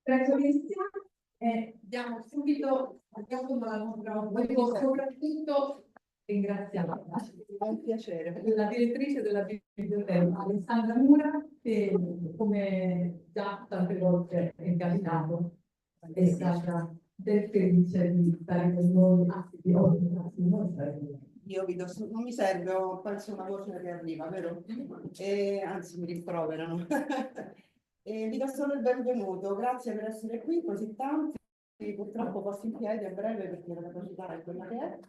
Bravissima. Diamo subito la nostra, volevo soprattutto ringraziare un piacere la direttrice della biblioteca, Alessandra Mura, che come già tante volte è capitato, è stata del felice di stare con noi oggi. Io vi do, non mi serve, ho penso una voce che arriva, vero? Anzi, mi rimproverano. Vi do solo il benvenuto, grazie per essere qui, così tanti. Purtroppo posso in piedi a breve perché la capacità è quella che è,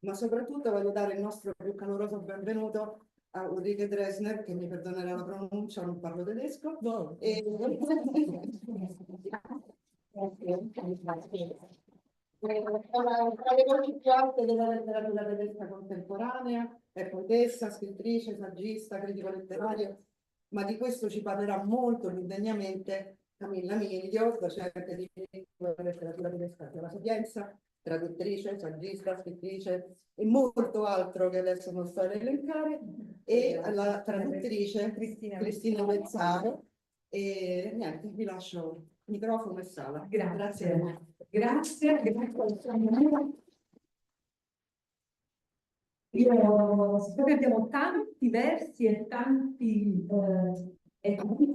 ma soprattutto voglio dare il nostro più caloroso benvenuto a Ulrike Draesner, che mi perdonerà la pronuncia, non parlo tedesco. No. Tra le voci più alte della letteratura tedesca contemporanea, è poetessa, scrittrice, saggista, critico letterario, ma di questo ci parlerà molto più degnamente Camilla Miglio, docente di lingua e letteratura tedesca della Sapienza, traduttrice, saggista, scrittrice e molto altro che adesso non sto ad elencare, e la traduttrice Cristina Vezzaro. E niente, vi lascio microfono e sala. Grazie. Grazie. Io so che abbiamo tanti versi e tanti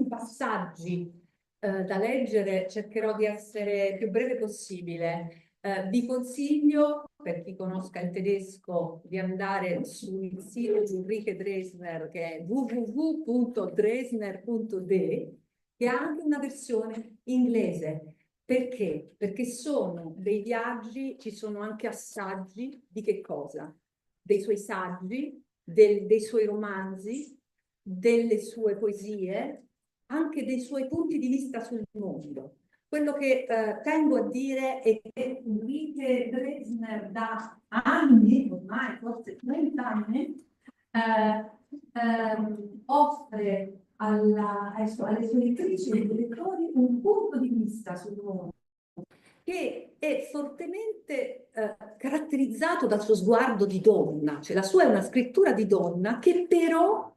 passaggi da leggere, cercherò di essere più breve possibile. Vi consiglio, per chi conosca il tedesco, di andare sul sito di Ulrike Draesner, che è www.draesner.de, che ha anche una versione inglese. Perché? Perché sono dei viaggi, ci sono anche assaggi di che cosa? Dei suoi saggi, dei suoi romanzi, delle sue poesie, anche dei suoi punti di vista sul mondo. Quello che tengo a dire è che Ulrike Draesner da anni, ormai forse 30 anni, offre alle sue lettrici e ai lettori un punto di vista sul mondo che è fortemente caratterizzato dal suo sguardo di donna, cioè la sua è una scrittura di donna che però,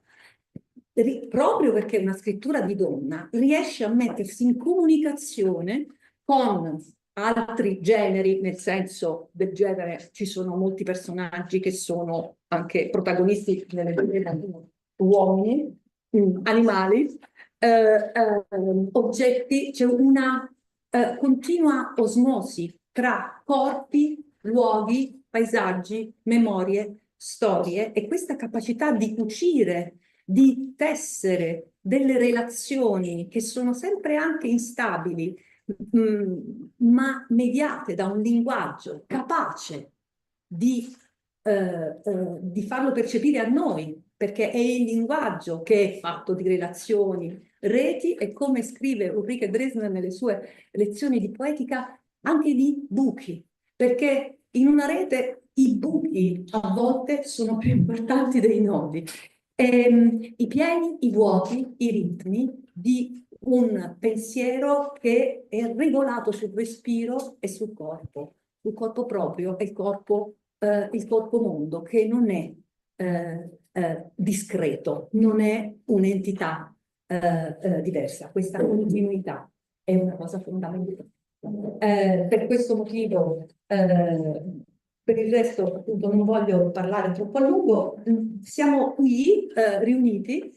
proprio perché è una scrittura di donna, riesce a mettersi in comunicazione con altri generi, nel senso del genere ci sono molti personaggi che sono anche protagonisti nelle uomini, animali, oggetti, c'è una continua osmosi tra corpi, luoghi, paesaggi, memorie, storie, e questa capacità di cucire, di tessere delle relazioni che sono sempre anche instabili, ma mediate da un linguaggio capace di farlo percepire a noi, perché è il linguaggio che è fatto di relazioni, reti, e come scrive Ulrike Draesner nelle sue lezioni di poetica, anche di buchi, perché in una rete i buchi a volte sono più importanti dei nodi. I pieni, i vuoti, i ritmi di un pensiero che è regolato sul respiro e sul corpo proprio e il corpo mondo, che non è discreto, non è un'entità diversa. Questa continuità è una cosa fondamentale. Per questo motivo, per il resto, appunto, non voglio parlare troppo a lungo. Siamo qui riuniti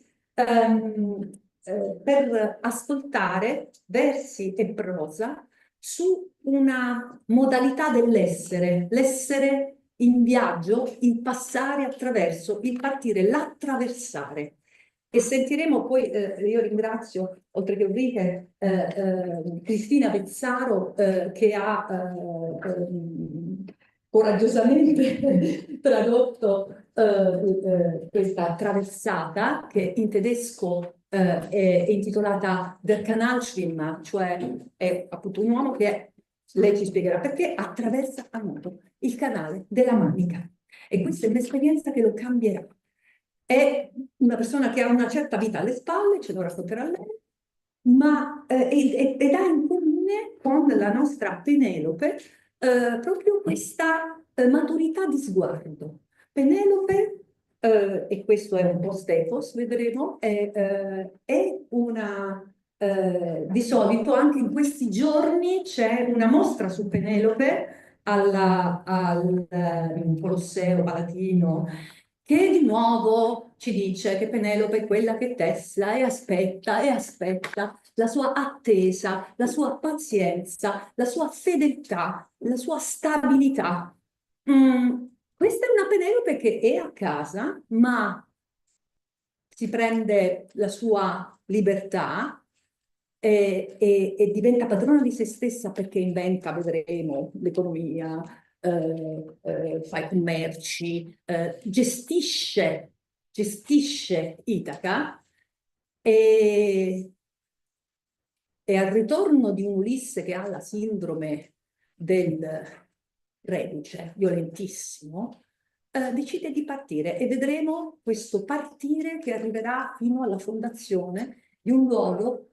per ascoltare versi e prosa su una modalità dell'essere, l'essere in viaggio, il passare attraverso, il partire, l'attraversare. E sentiremo poi, io ringrazio, oltre che Ulrike, Cristina Vezzaro, che ha coraggiosamente tradotto questa traversata, che in tedesco è intitolata Der Kanalschwimmer, cioè è appunto un uomo che, lei ci spiegherà perché, attraversa a nuoto il canale della Manica. E questa è un'esperienza che lo cambierà. È una persona che ha una certa vita alle spalle, ce lo racconterà lei, ma ed ha in comune con la nostra Penelope proprio questa maturità di sguardo. Penelope, e questo è un po' Stefos, vedremo, è una di solito anche in questi giorni c'è una mostra su Penelope al Colosseo Palatino, che di nuovo ci dice che Penelope è quella che testa e aspetta la sua attesa, la sua pazienza, la sua fedeltà, la sua stabilità. Questa è una Penelope che è a casa, ma si prende la sua libertà e diventa padrona di se stessa perché inventa, vedremo, l'economia, fa i commerci, gestisce Itaca e al ritorno di un Ulisse che ha la sindrome del reduce violentissimo, decide di partire e vedremo questo partire che arriverà fino alla fondazione di un luogo,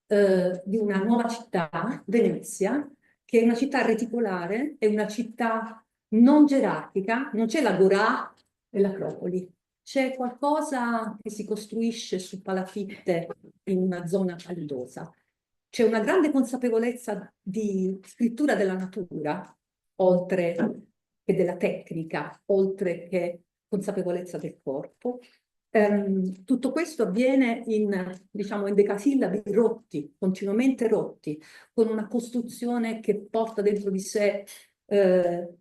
di una nuova città, Venezia, che è una città reticolare, è una città non gerarchica, non c'è l'agorà e l'acropoli, c'è qualcosa che si costruisce su palafitte in una zona paludosa. C'è una grande consapevolezza di scrittura della natura, oltre che della tecnica, oltre che consapevolezza del corpo. Tutto questo avviene diciamo, in decasillabi rotti, continuamente rotti, con una costruzione che porta dentro di sé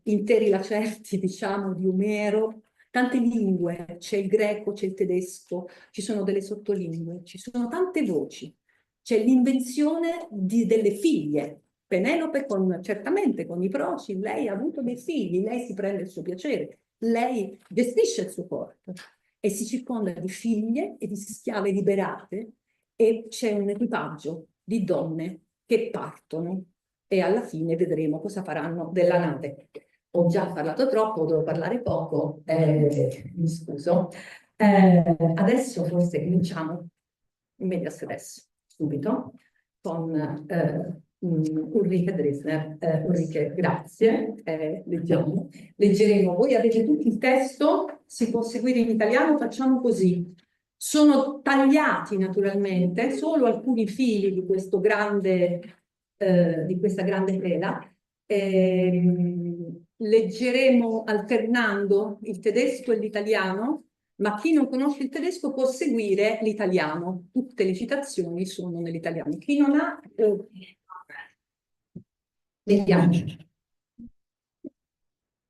interi lacerti, diciamo, di Omero, tante lingue, c'è il greco, c'è il tedesco, ci sono delle sottolingue, ci sono tante voci. C'è l'invenzione delle figlie. Penelope, certamente con i proci, lei ha avuto dei figli, lei si prende il suo piacere, lei gestisce il suo corpo e si circonda di figlie e di schiave liberate e c'è un equipaggio di donne che partono e alla fine vedremo cosa faranno della nave. Ho già parlato troppo, devo parlare poco, mi scuso. Adesso forse cominciamo, meglio adesso, subito, con Ulrike Draesner. Ulrike, grazie. Leggiamo. Leggeremo. Voi avete tutti il testo, si può seguire in italiano, facciamo così. Sono tagliati naturalmente solo alcuni fili di questo di questa grande tela. Leggeremo alternando il tedesco e l'italiano, ma chi non conosce il tedesco può seguire l'italiano. Tutte le citazioni sono nell'italiano. Chi non ha... Vediamo.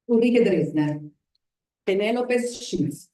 Ulrike Draesner. Penelope's Shoes.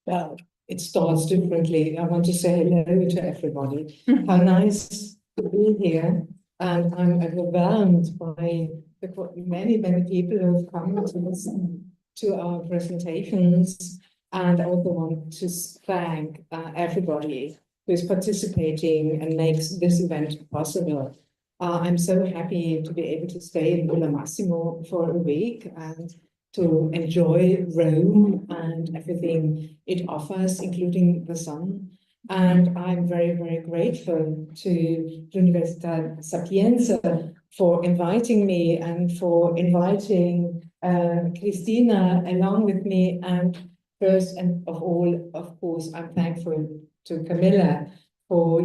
Well, it starts differently. I want to say hello to everybody. How nice to be here. And I'm overwhelmed by the many, many people who have come to listen to our presentations. And I also want to thank everybody who is participating and makes this event possible. I'm so happy to be able to stay in Villa Massimo for a week and to enjoy Rome and everything it offers, including the sun. And I'm very, very grateful to L'Università Sapienza for inviting me and for inviting Christina along with me. And first and of all, of course, I'm thankful to Camilla for,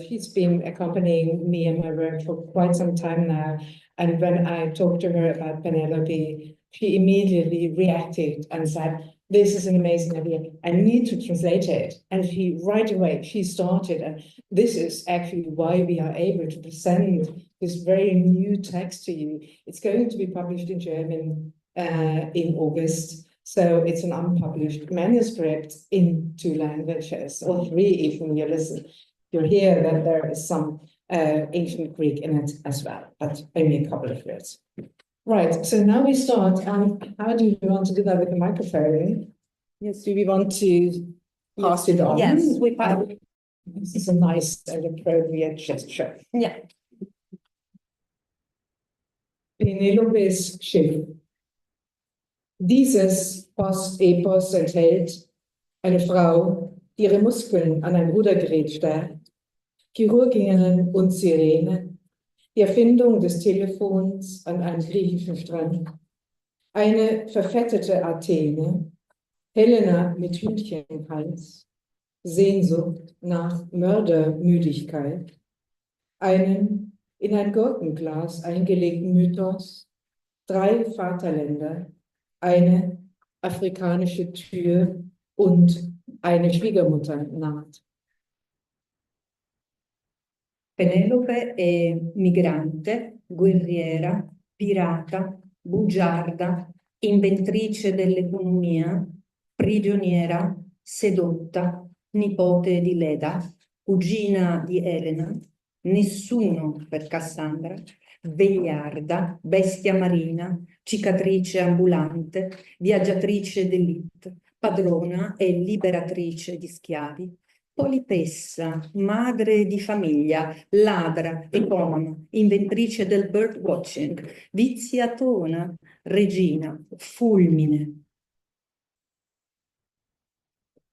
she's been accompanying me and my work for quite some time now. And when I talked to her about Penelope, she immediately reacted and said, this is an amazing idea. I need to translate it. And right away, she started. And this is actually why we are able to present this very new text to you. It's going to be published in German in August. So it's an unpublished manuscript in 2 languages, or 3 even. You'll hear that there is some ancient Greek in it as well, but only a couple of words. Right, so now we start. How do you want to do that with the microphone? Yes, do we want to pass it on? Yes, we pass. This is a nice and appropriate gesture. Yeah. Penelopes Schiff. Dieses Post-Epos enthält eine Frau, die ihre Muskeln an ein Rudergerät starrt, Chirurginnen und Sirene, die Erfindung des Telefons an einem griechischen Strand, eine verfettete Athene, Helena mit Hühnchen im Hals, Sehnsucht nach Mördermüdigkeit, einen in ein Gurkenglas eingelegten Mythos, 3 Vaterländer, eine afrikanische Tür und eine Schwiegermutter naht. Penelope è migrante, guerriera, pirata, bugiarda, inventrice dell'economia, prigioniera, sedotta, nipote di Leda, cugina di Elena, nessuno per Cassandra, vegliarda, bestia marina, cicatrice ambulante, viaggiatrice d'élite, padrona e liberatrice di schiavi, polipessa, madre di famiglia, ladra, economa, inventrice del birdwatching, viziatona, regina, fulmine.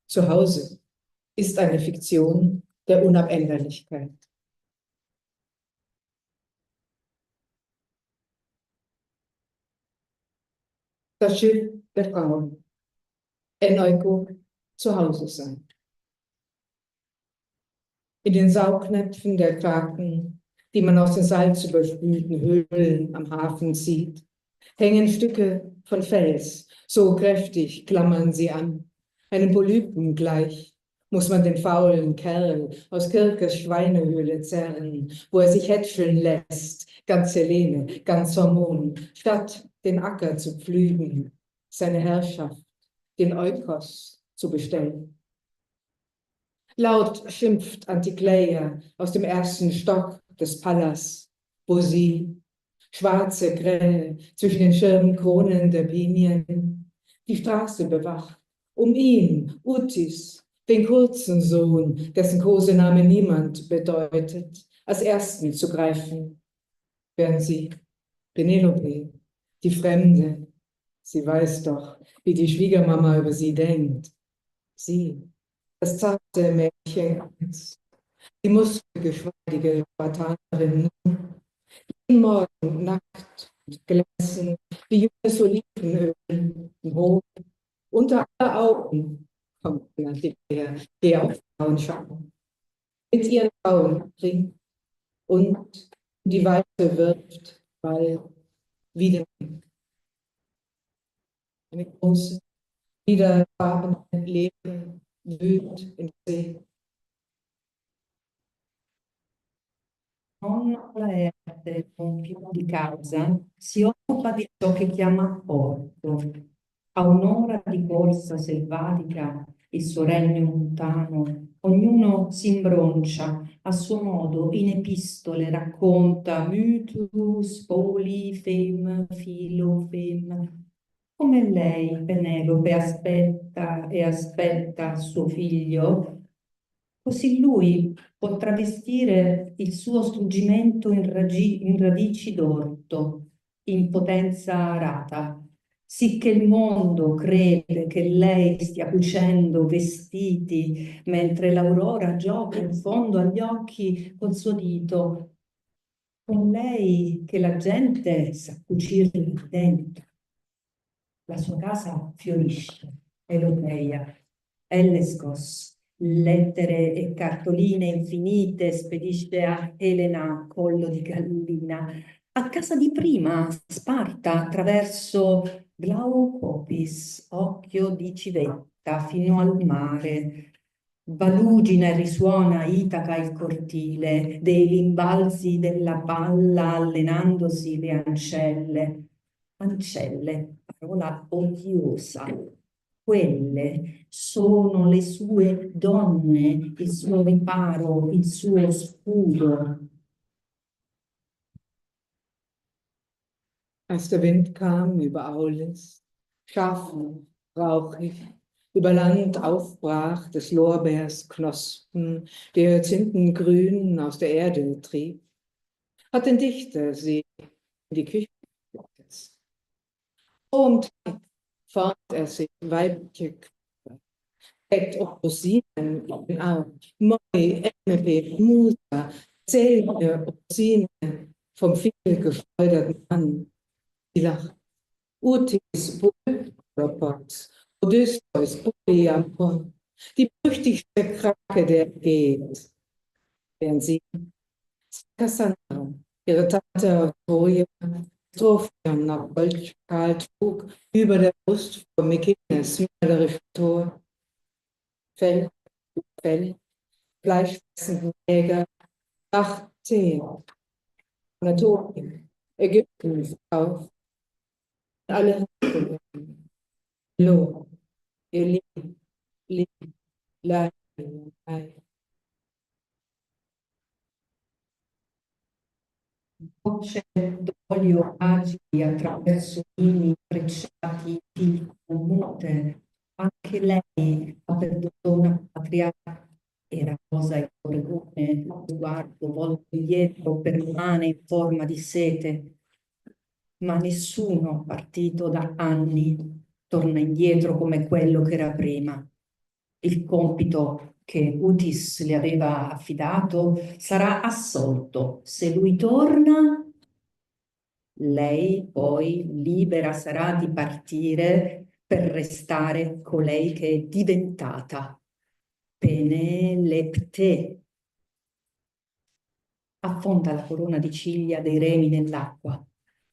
Zu Hause ist eine Fiktion der Unabänderlichkeit. Das Schiff der Frauen. Enoiko, zu Hause sein. In den Saugnäpfen der Kraken, die man aus den salzüberspülten Höhlen am Hafen sieht, hängen Stücke von Fels, so kräftig klammern sie an. Einem Polypen gleich muss man den faulen Kerl aus Kirkes Schweinehöhle zerren, wo er sich hätscheln lässt, ganz Helene, ganz Hormon, statt den Acker zu pflügen, seine Herrschaft, den Eukos zu bestellen. Laut schimpft Antikleia aus dem 1. Stock des Palas, wo sie, schwarze Krähe zwischen den Schirmkronen der Pinien, die Straße bewacht, um ihn, Utis, den kurzen Sohn, dessen Kosename niemand bedeutet, als ersten zu greifen, während sie, Penelope, die Fremde, sie weiß doch, wie die Schwiegermama über sie denkt, sie, das zarte Mädchen, die muskelgeschmeidige Spartanerin, jeden Morgen nackt und gelassen, wie junges Olivenöl im Hof, unter aller Augen kommt die auf Frauen schauen, mit ihren Augenring und die Weite wirft, weil wieder eine große, wiederfarbene Leere wühlt in See. Non alerte con più di causa, si occupa di ciò che chiama porto. A un'ora di corsa selvatica, il suo regno lontano, ognuno si imbroncia a suo modo in epistole, racconta mythus, poli, fem, filo, fem. Come lei, Penelope, aspetta e aspetta suo figlio, così lui può travestire il suo struggimento in radici d'orto, in potenza arata, sicché il mondo crede che lei stia cucendo vestiti, mentre l'aurora gioca in fondo agli occhi col suo dito. Con lei che la gente sa cucirli dentro. La sua casa fiorisce, Elopeia, Ellescos, lettere e cartoline infinite spedisce a Elena, collo di gallina, a casa di prima, Sparta, attraverso Glaucopis, occhio di civetta, fino al mare. Valugina e risuona Itaca il cortile, dei rimbalzi della palla allenandosi le ancelle. Ancelle, parola odiosa. Quelle sono le sue donne, il suo riparo, il suo scudo. Als der Wind kam über Aulis, scharf, rauchig, über Land aufbrach, des Lorbeers Knospen, der Hyazinthengrün aus der Erde trieb, hat ein Dichter sie in die Küche gesetzt. Und fand er sich weibliche Körper, deckt auch Rosinen in den Arm, Moi, Emmepe, Musa, zählte Rosinen vom viel geschleuderten Mann. Sie lacht. Utis, Polypos, Odysseus, Polyampon, Die berüchtigte Krake der geht, während sie Cassandra, ihre Tante aus Troja, Strophion nach Goldschal trug, über der Brust vor Mekines, mörderisches Tor, Fell, Fell, fleischfressenden Jäger, 18, Anatolien, Ägypten, auf, alle Richtungen, Lo, ihr Lieb, Leid, Leid. Voce d'olio agili attraverso vini frecciati, fili mute. Anche lei ha perduto una patria. Era rosa il pregone, sguardo volto indietro, permane in forma di sete. Ma nessuno, partito da anni, torna indietro come quello che era prima. Il compito che Utis le aveva affidato sarà assolto. Se lui torna, lei poi libera sarà di partire per restare colei che è diventata Penelepte. Affonda la corona di ciglia dei remi nell'acqua,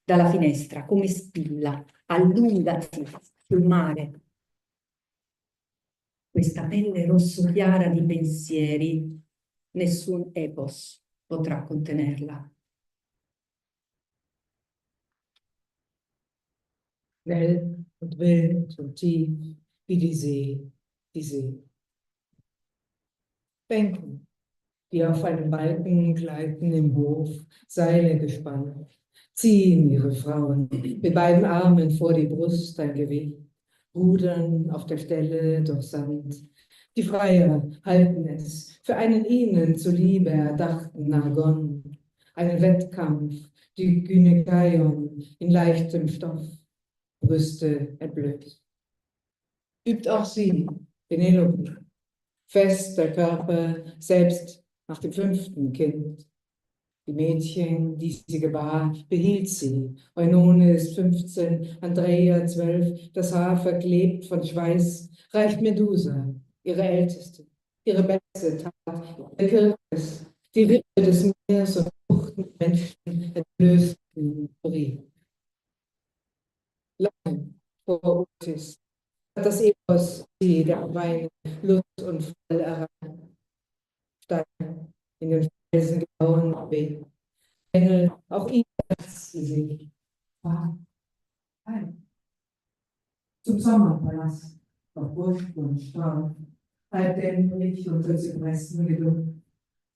dalla finestra, come spilla, allungati sul mare. Questa pelle rosso chiara di pensieri, nessun epos potrà contenerla. Schnell und wild und tief wie die See, die See. Bänken, die auf einem Balken gleiten im Hof, Seile gespannt, ziehen ihre Frauen mit beiden Armen vor die Brust ein Gewicht, rudern auf der Stelle durch Sand. Die Freier halten es für einen ihnen zuliebe erdachten Argon, einen Wettkampf, die Gynäkaion in leichtem Stoff, Brüste erblößt. Übt auch sie, Penelope, fest der Körper, selbst nach dem 5. Kind. Die Mädchen, die sie gebar, behielt sie. Eunone ist 15, Andrea 12, das Haar verklebt von Schweiß, reicht Medusa, ihre älteste, ihre beste Tat, ihr Kirkes, die Witwe des Meeres und fruchtenden Menschen entlösten Brief. Lange vor Otis hat das Epos sie der Wein, Lust und Fall erreicht. Stein in den Felsen gebauen Weg. Engel, auch ihn sie sich. Zum Sommerpalast, auf Busch und Strand, halb dämmerig unter Zypressen gedrückt,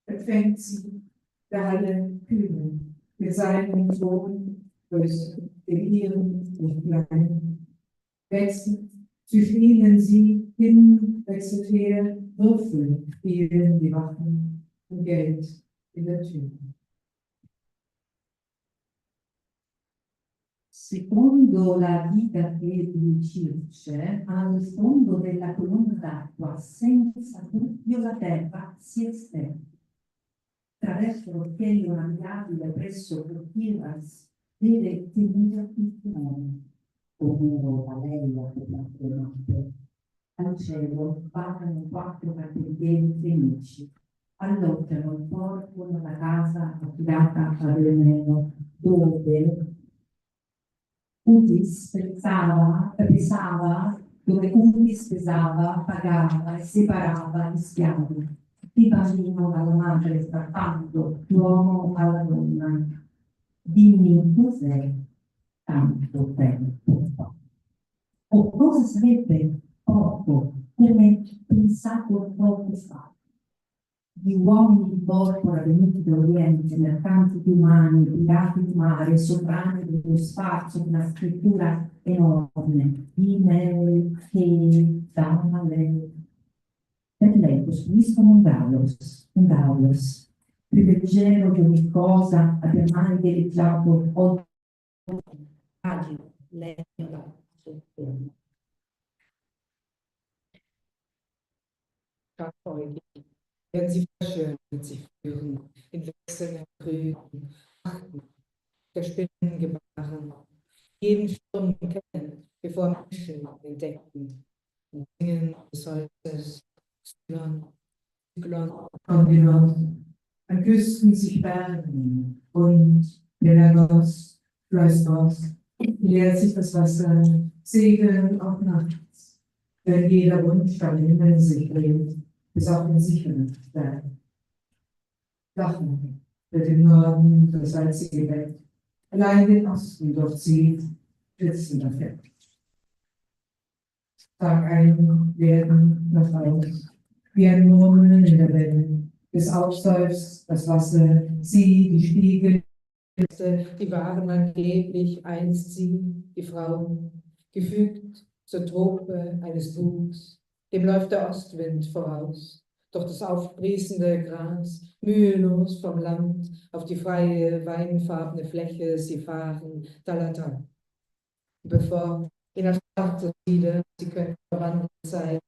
empfängt sie der Halle Kühlen mit seinem Sohn, Größe, den ihren und kleinen, wechselt zwischen ihnen sie hin, wechselt her, Würfel spielen die Wachen und Geld in der Tür. Secondo la vita che di Circe, al fondo della colonna d'acqua, senza dubbio la terra si estende. Attraverso l'occhiello navigabile presso Protiras, vede tenere il timone, ovvero la leia per la notte. Al cielo parlano 4 carpentieri fenici, alloggiano il porto nella casa affidata a Veneno, dove Utis pesava, dove Utis pesava, pagava e separava gli schiavi, il bambino dalla madre strappando l'uomo alla donna. Dimmi cos'è tanto tempo fa. O cosa sarebbe poco, come pensato poco fa. Di uomini di porpora venuti dall'Oriente, mercanti di umani, pirati di mare, sovrani dello spazio di una scrittura enorme, email, che dale. Per lei costruiscono un gallos, più leggero di ogni cosa abbia mai veleggiato oltre Agile, legno da sottoterra. Werden sie verschönern, sie führen, in wechselnden Krügen, achten, der Spinnen gebaren, jeden Sturm kennen, bevor Menschen entdecken, und singen des Holzes, Kontinent, an Küsten sich Bergen und Pelagos, Flussbos, leert sich das Wasser, segeln auch nachts, wenn jeder Wunsch am Himmel sich dreht, bis auf den sicheren Berg. Lachen wird im Norden das salzige Bett, allein den Osten durchzieht, schwitzender Fett. Tag ein werden nach aus, wie ein Murmeln in der Welle, bis aufseufzt das Wasser, sie, die Spiegel, Die waren angeblich einst sie, die Frauen, gefügt zur Trope eines Buchs, dem läuft der Ostwind voraus, doch das aufsprießende Gras, mühelos vom Land auf die freie, weinfarbene Fläche sie fahren, talata. Bevor in der Stadt wieder, sie können verwandelt sein,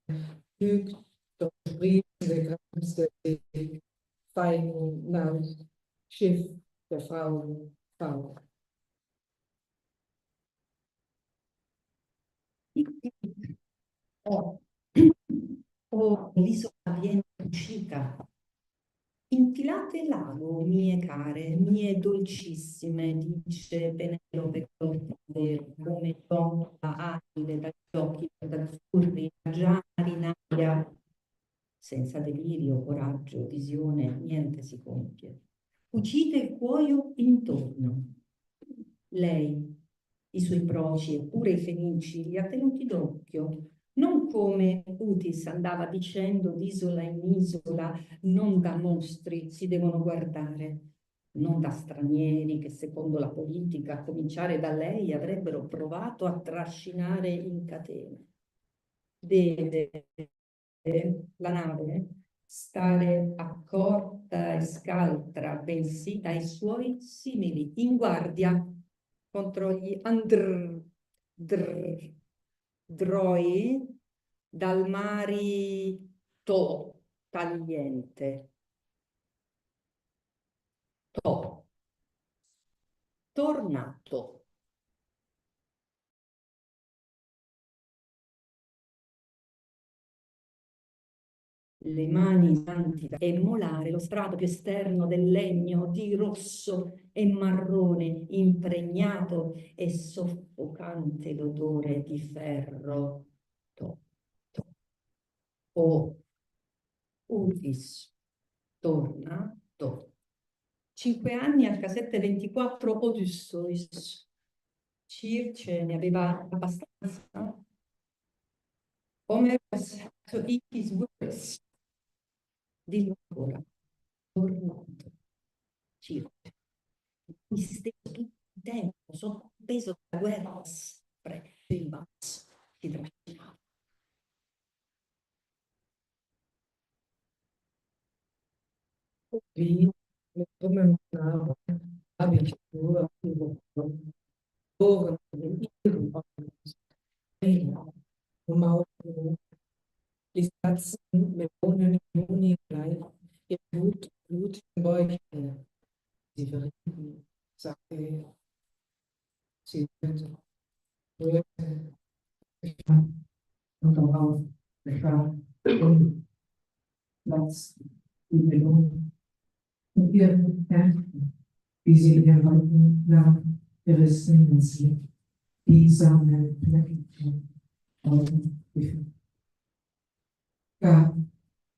fügt doch sprießende Gras der See, fein hinaus, Schiff der Frauen, Frau. L'isola viene uscita. Intilate l'ago, mie care, mie dolcissime, dice Penelope Clotilde, come donna agile dagli occhi azzurri, giari in aria, senza delirio, coraggio, visione, niente si compie. Cucite il cuoio intorno. Lei, i suoi proci e pure i fenici li ha tenuti d'occhio, non come Utis andava dicendo d'isola in isola, non da mostri si devono guardare, non da stranieri che secondo la politica, a cominciare da lei, avrebbero provato a trascinare in catene. Deve la nave stare accorta e scaltra, bensì dai suoi simili, in guardia contro gli droi dal marito tagliente. Tornato. Le mani santi e molare lo strato più esterno del legno di rosso e marrone impregnato e soffocante l'odore di ferro. Utis, tornato. 5 anni al casette 24 Odysseus. Circe ne aveva abbastanza. Come passato his words. Dillo ancora. Tornato. Circe. Mi stesso tutto il tempo, sotto il peso della guerra, sempre il basso, si trascinava. Wie mit dummen Namen habe ich nur Ohren in ihrem Augen, Mauern, die Satzen, Melonen, Juni gleich, ihr Blut in Bäuchen. Sie verrieten, sagte sie, rührte, und darauf geschah Platz die Belohnung und ihren Herzen, wie sie in den Wolken lag, gerissen ins Licht, biesame Fleckchen, Augen gefühlt. Gab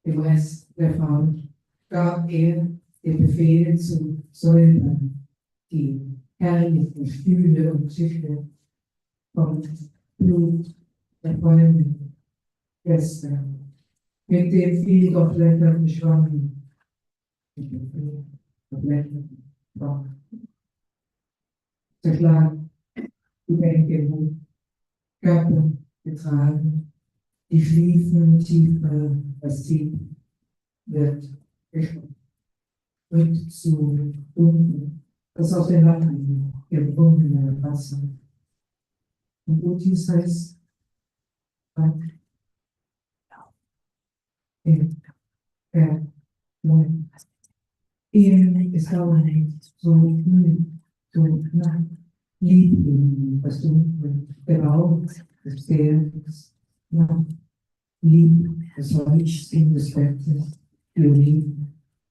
dem Rest der Frau, gab er den Befehl zu säubern, die herrlichen Stühle und Tische vom Blut der Freundin, gestern, mit dem viel durchblätterten Schwamm, mit dem viel durchblätterten Schwamm. Zerschlagen, die Bänke hoch, Körper getragen, die schliefen tiefer, das Tief wird geschlossen. Rückt zu dunkel, das aus den Latten gebundene Wasser. Und Utis heißt, Ehe ist dauernd so grün, so knapp, Liebling, das Dunkel, der Rauch des Bergs, Nacht, Lieb des Leuchtsten des Bettes, für Lieb,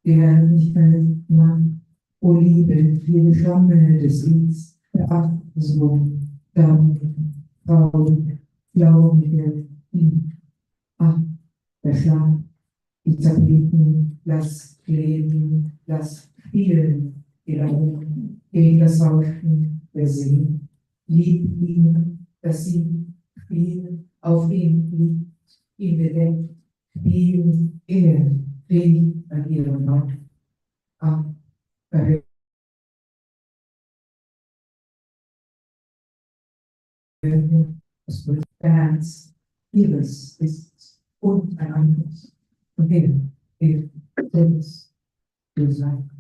die Herrlichkeit, Mann, o Liebe, jede Flamme des Lieds, der Achtung, Dank, traurig, glaubige, ach, der Schlaf, die Zerbeten, lass leben, lass spielen, die Laufen, gegen das Rauschen der See, lieb ihn, dass sie spielen, auf ihm liegt, ihn bedeckt, spielen, Frieden an ihrem Mann, ach, verhört. Das Herz ihres ist und ein anderes. Und er selbst für sein.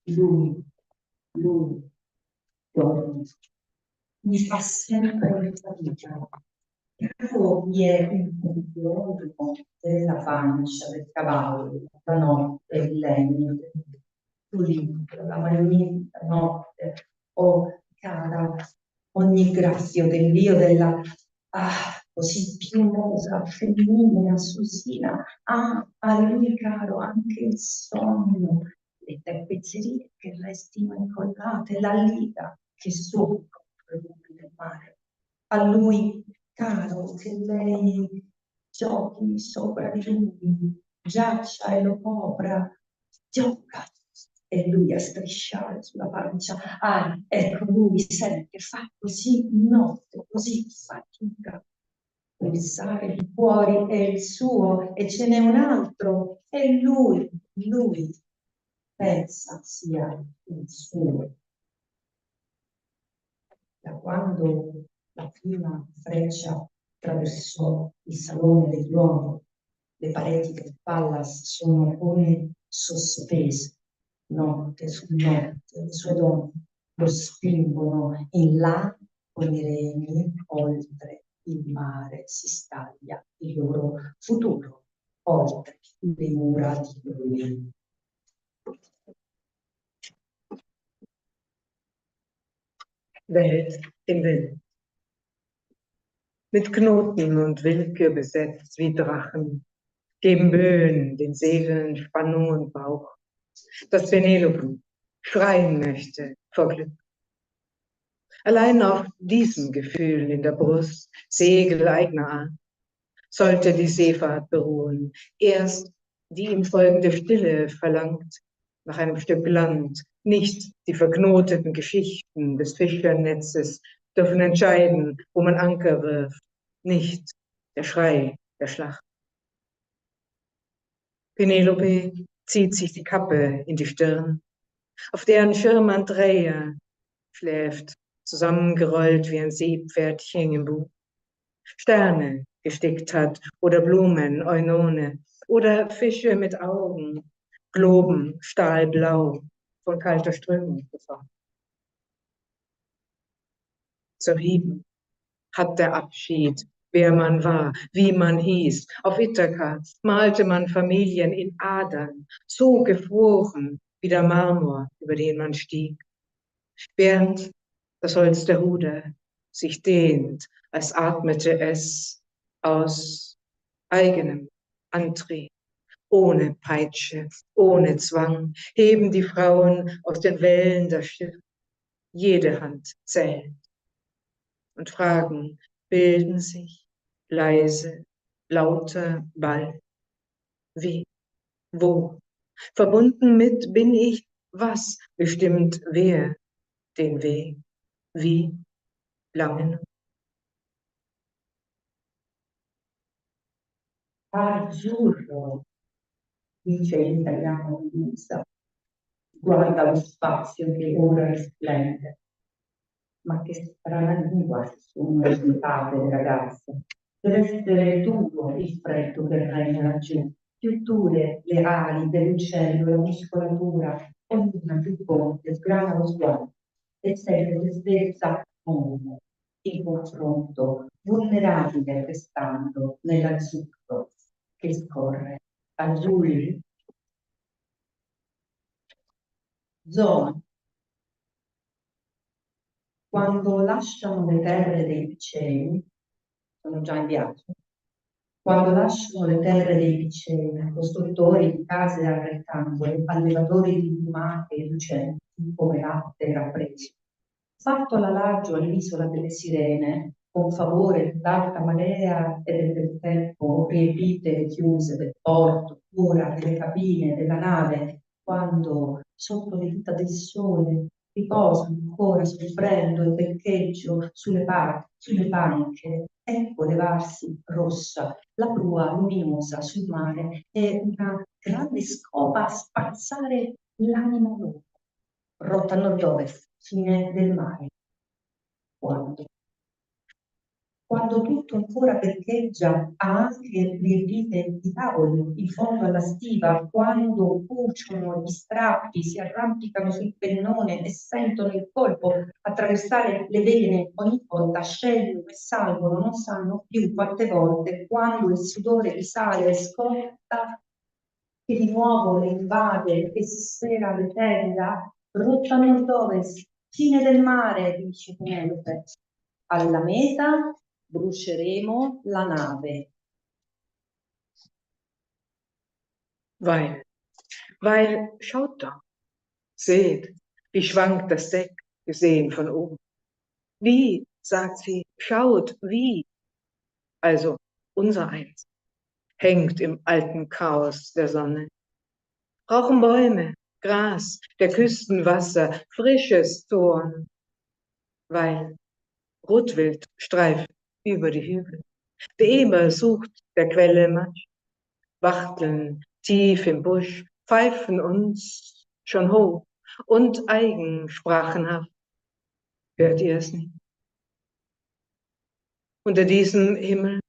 Lui, dorme, mi fa sempre fatica. Ecco, vi è un confronto della pancia, del cavallo, la notte, il legno, tu libro, la magnifica notte, oh cara, ogni grazio dell'io della così piumosa, femminile, Susina, a lui caro anche il sonno, le tappezzerie che restino incollate, la liga che soffre del mare. A lui caro che lei giochi sopra di lui, giaccia e lo copra, gioca e lui a strisciare sulla pancia. Ecco lui sempre che fa così notte, così fatica. Pensare il fuori è il suo e ce n'è un altro e lui pensa sia il suo. Da quando la prima freccia attraversò il salone degli uomini, le pareti del palace sono come sospese, notte su notte, le sue donne lo spingono in là con i remi, oltre il mare si staglia il loro futuro, oltre le mura di lui. Welt im Wind. Mit Knoten und Willkür besetzt wie Drachen, geben Böen den Seelen Spannung und Bauch, dass Penelope schreien möchte vor Glück. Allein auf diesem Gefühl in der Brust, Segel eigener Art, sollte die Seefahrt beruhen. Erst die ihm folgende Stille verlangt nach einem Stück Land. Nicht die verknoteten Geschichten des Fischernetzes dürfen entscheiden, wo man Anker wirft. Nicht der Schrei der Schlacht. Penelope zieht sich die Kappe in die Stirn, auf deren Schirm Andrea schläft, zusammengerollt wie ein Seepferdchen im Buch. Sterne gestickt hat oder Blumen, Eunone oder Fische mit Augen, Globen, stahlblau, von kalter Strömung gefahren. Zerrieben hat der Abschied, wer man war, wie man hieß. Auf Ithaka malte man Familien in Adern, so gefroren wie der Marmor, über den man stieg. Während das Holz der Ruder sich dehnt, als atmete es aus eigenem Antrieb, ohne Peitsche, ohne Zwang, heben die Frauen aus den Wellen das Schiff, jede Hand zählt. Und Fragen bilden sich, leise, lauter, bald. Wie, wo, verbunden mit bin ich, was bestimmt wer den Weg, wie, lange. Azzurro, dice l'italiano di Luisa, guarda lo spazio che ora risplende. Ma che strana lingua sono risultate le ragazze. Deve essere duro il freddo che regna laggiù, più dure le ali dell'uccello, la muscolatura, ognuna più forte, sgrana lo sguardo e sente se stessa come il confronto vulnerabile restando nell'azzurro che scorre azzurri. zone. Quando lasciano le terre dei Piceni, sono già in viaggio, quando lasciano le terre dei Piceni, costruttori di case a rettangoli, allevatori di lumache e lucenti, come latte rappresi, fatto l'alaggio all'isola delle Sirene, con favore dell'alta marea e del tempo, riempite e chiuse del porto, ora delle cabine della nave, quando sotto le dita del sole riposano ancora soffrendo il beccheggio sulle panche, ecco levarsi rossa la prua luminosa sul mare e una grande scopa spazzare l'animo loro. Rotta nord-ovest, fine del mare. Quando? Quando tutto ancora percheggia, ha anche riempite i tavoli in fondo alla stiva, quando cuciono gli strappi, si arrampicano sul pennone e sentono il colpo attraversare le vene, ogni volta scendono e salgono, non sanno più quante volte, quando il sudore risale e scotta, che di nuovo le invade e si sfera le tenda, rotta nord-ovest, fine del mare, dice Penelope. Alla meta bruceremo la nave. Weil, schaut doch, seht, wie schwankt das Deck, gesehen von oben. Wie, sagt sie, schaut, wie. Also, unser Eins hängt im alten Chaos der Sonne. Brauchen Bäume, Gras, der Küstenwasser, frisches Dorn. Weil Rotwild streift über die Hügel. Der Eber sucht der Quelle Matsch. Wachteln tief im Busch, pfeifen uns schon hoch und eigen sprachenhaft. Hört ihr es nicht? Unter diesem Himmel,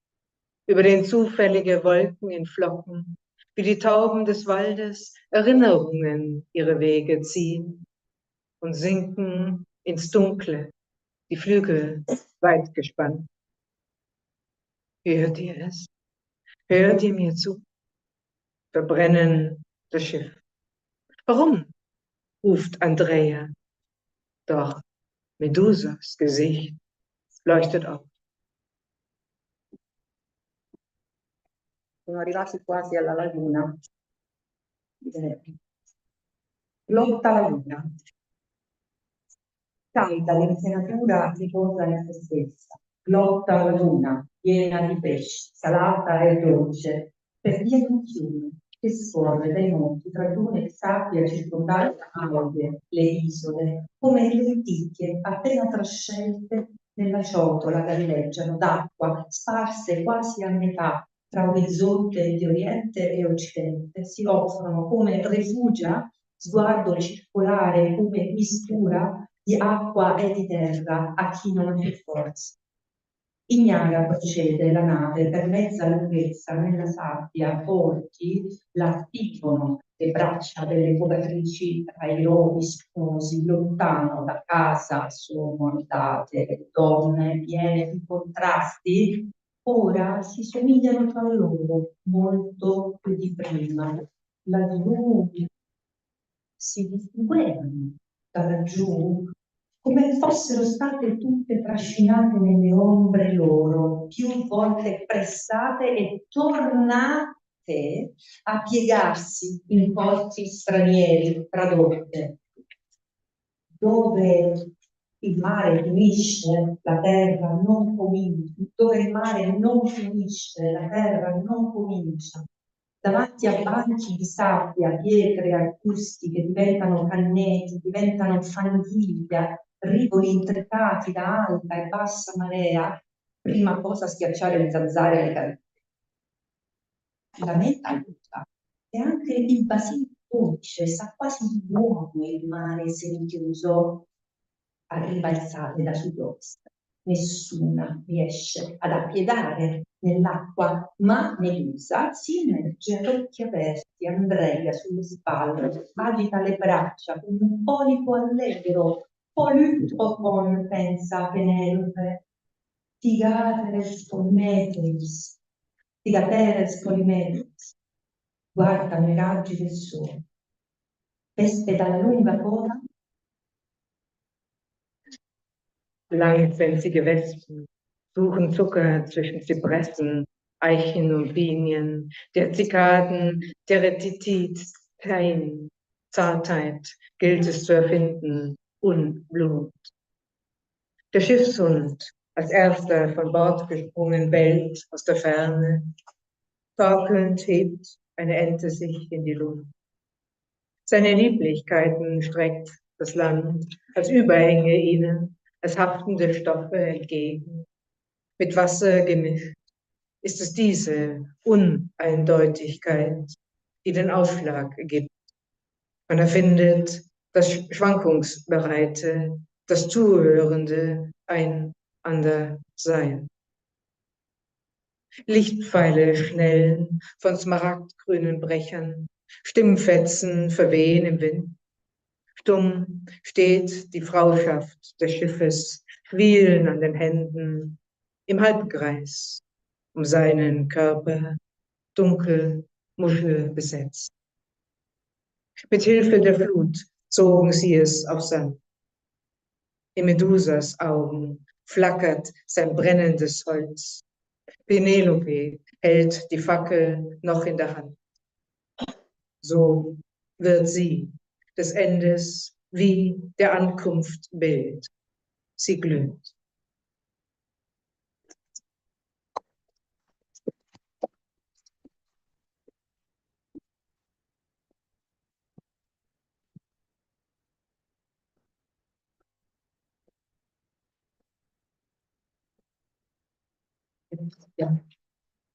über den zufällige Wolken in Flocken, wie die Tauben des Waldes Erinnerungen ihre Wege ziehen und sinken ins Dunkle, die Flügel weit gespannt. Hört ihr es? Hört ihr mir zu? Verbrennen das Schiff. Warum? Ruft Andrea. Doch Medusas Gesicht leuchtet auf. Sono arrivati quasi alla laguna. Lotta laguna. Canta l'insenatura riposa in se stessa. Glotta laguna, piena di pesci, salata e dolce, per via di un fiume che scorre dai monti tra dune e sabbia circondate da alghe, le isole, come lenticchie appena trascelte nella ciotola galleggiano d'acqua, sparse quasi a metà tra orizzonte di oriente e occidente, si offrono come rifugia, sguardo circolare, come mistura di acqua e di terra a chi non ha più forza. Ignara procede la nave per mezza lunghezza nella sabbia, porti la attingono le braccia delle covatrici tra i rovi sposi, lontano da casa sono andate donne piene di contrasti, ora si somigliano tra loro molto più di prima. Laggiù si distinguevano da laggiù come fossero state tutte trascinate nelle ombre loro, più volte pressate e tornate a piegarsi in porti stranieri, tradotte. Dove il mare finisce, la terra non comincia. Dove il mare non finisce, la terra non comincia. Davanti a banchi di sabbia, pietre arbusti che diventano canneti, diventano fanghiglia, rivoli intricati da alta e bassa marea, prima cosa schiacciare le zanzare e le carne. La meta aiuta. E anche il basilico dolce, sa quasi di nuovo il mare semichiuso, arriva il sale da sud-ovest. Nessuna riesce ad appiedare nell'acqua, ma Medusa si immerge a occhi aperti, Andrea sulle spalle, agita le braccia con un polipo allegro, polutropon, pensa Penelope, tigateres polmeteis, tigateres polmeteis, guardano i raggi del sole. Vespe dalla lunga coda. Langwänzige Wespen suchen Zucker zwischen Zypressen, Eichen und Pinien, der Zikaden, Teretitit, Tein, Zartheit gilt es zu erfinden, Unblut. Der Schiffshund, als erster von Bord gesprungen, bellt aus der Ferne. Torkelnd hebt eine Ente sich in die Luft. Seine Lieblichkeiten streckt das Land als Überhänge ihnen, als haftende Stoffe entgegen. Mit Wasser gemischt ist es diese Uneindeutigkeit, die den Ausschlag gibt. Man erfindet das Schwankungsbereite, das Zuhörende, ein Andersein. Lichtpfeile schnellen von smaragdgrünen Brechern, Stimmfetzen verwehen im Wind. Stumm steht die Frauschaft des Schiffes, Schwielen an den Händen, im Halbkreis, um seinen Körper, dunkel, muschelbesetzt. Mit Hilfe der Flut zogen sie es auf Sand. In Medusas Augen flackert sein brennendes Holz. Penelope hält die Fackel noch in der Hand. So wird sie des Endes wie der Ankunft Bild. Sie glüht.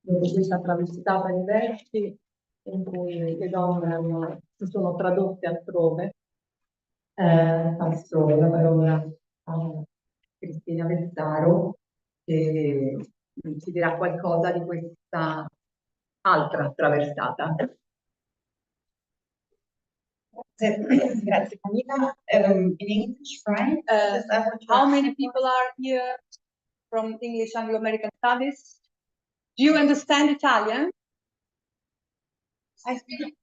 Questa travestata di versi in cui le donne si sono tradotte altrove. Passo la parola a Cristina Vezzaro che ci dirà qualcosa di questa altra traversata. Grazie Camilla. In English, right? How many people are here from English Anglo-American Studies? Do you understand Italian? I speak.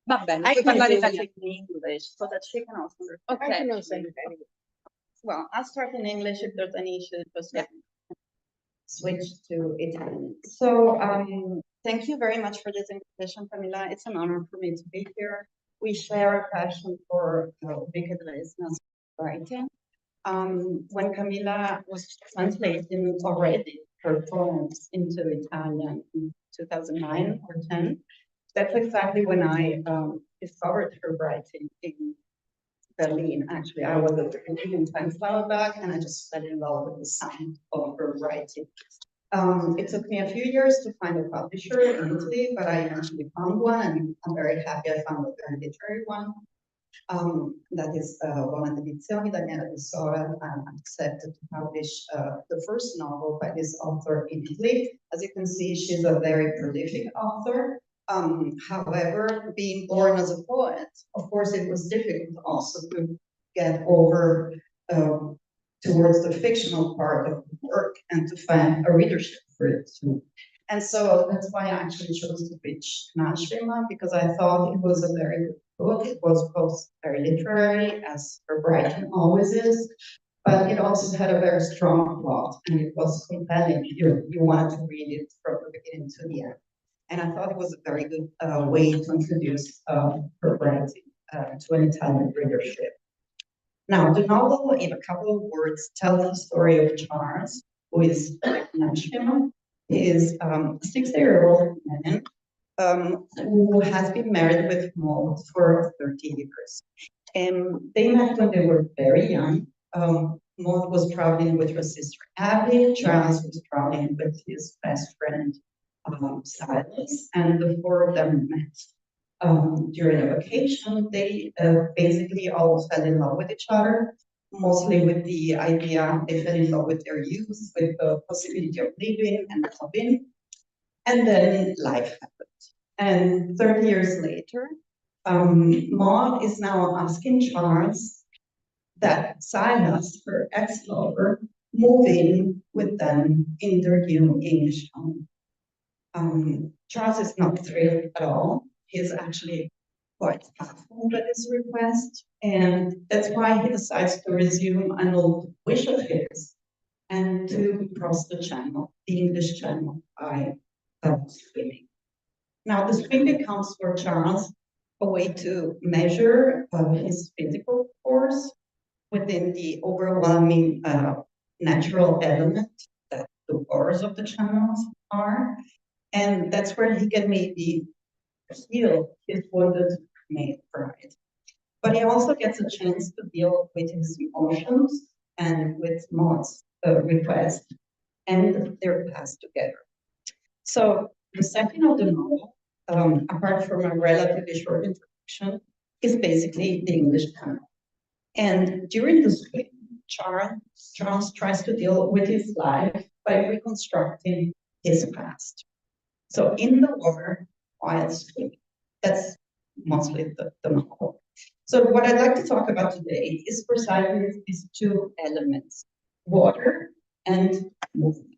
Va bene, I puoi can parlare do italiano. it in English so that she can also understand. Ok. I can also understand. Well, I'll start in English if there's any issue. Just switch to Italian. So, thank you very much for this invitation, Camilla. It's an honor for me to be here. We share a passion for Ulrike Draesner's writing. When Camilla was translating already her poems into Italian in 2009 or 10, that's exactly when I discovered her writing in Berlin. Actually, I was at the Berlin Times Lauerbach and I just fell in love with the sound of her writing. It took me a few years to find a publisher in Italy, but I eventually found one and I'm very happy I found a very literary one. That is Woman Edizioni, Daniela Di Sora, accepted to publish the first novel by this author in Italy. As you can see, she's a very prolific author. However, being born as a poet, of course, it was difficult also to get over towards the fictional part of the work and to find a readership for it too. And so that's why I actually chose to pitch Trasformazioni, because I thought it was a very good book. It was both very literary, as her writing always is, but it also had a very strong plot and it was compelling. You wanted to read it from the beginning to the end. And I thought it was a very good way to introduce her writing to an Italian readership. Now, the novel, in a couple of words, tells the story of Charles, who is Trasformazioni. He is a 60-year-old man who has been married with Maud for 30 years. They met when they were very young. Maud was traveling with her sister Abby, Charles was traveling with his best friend Silas, and the four of them met. During a vacation, they basically all fell in love with each other, mostly with the idea they fell in love with their youth, with the possibility of living and loving. And then life happened. And 30 years later, Maud is now asking Charles that Silas, her ex-lover, move in with them in their new English home. Charles is not thrilled at all. He's actually quite baffled at his request, and that's why he decides to resume an old wish of his and to cross the channel, the English Channel, by swimming. Now, the swim becomes for Charles a way to measure his physical force within the overwhelming natural element that the waters of the channels are. And that's where he can maybe heal his wounded mate pride. But he also gets a chance to deal with his emotions and with Maud's request and their past together. So the setting of the novel, apart from a relatively short introduction, is basically the English Channel. And during the swim, Charles tries to deal with his life by reconstructing his past. So in the water, while swimming, that's mostly the novel. So what I'd like to talk about today is precisely these two elements, water and movement.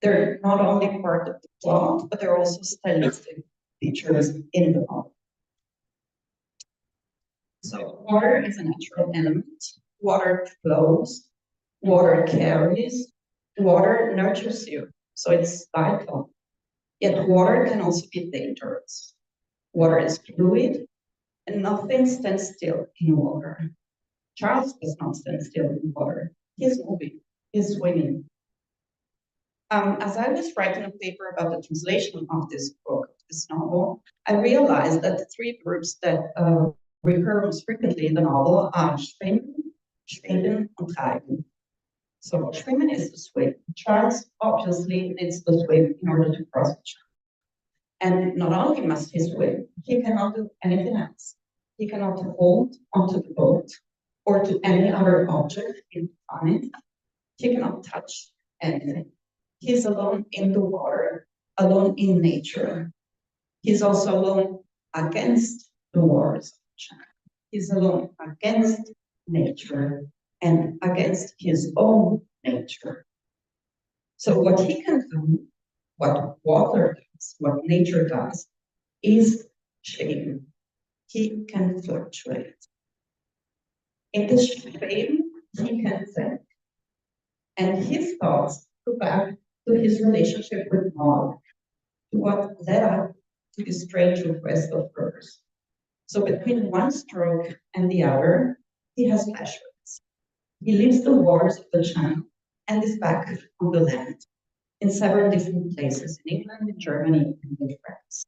They're not only part of the plot, but they're also stylistic features in the novel. So water is a natural element. Water flows, water carries, water nurtures you. So it's vital. Yet water can also be dangerous. Water is fluid, and nothing stands still in water. Charles does not stand still in water. He's moving, he's swimming. As I was writing a paper about the translation of this book, this novel, I realized that the three verbs that recur most frequently in the novel are schwimmen, schweben, and treiben. So schwimmen is to swim. Charles obviously needs to swim in order to cross the channel. And not only must he swim, he cannot do anything else. He cannot hold onto the boat or to any other object on it. He cannot touch anything. He's alone in the water, alone in nature. He's also alone against the waters of the channel. He's alone against nature and against his own nature. So what he can do, what water does, what nature does, is schweben. He can fluctuate. In this schweben, he can think. And his thoughts go back to his relationship with Maud, to what led up to this strange request of hers. So between one stroke and the other, he has flashbacks. He leaves the waters of the channel and is back on the land in several different places in England, in Germany, and in France.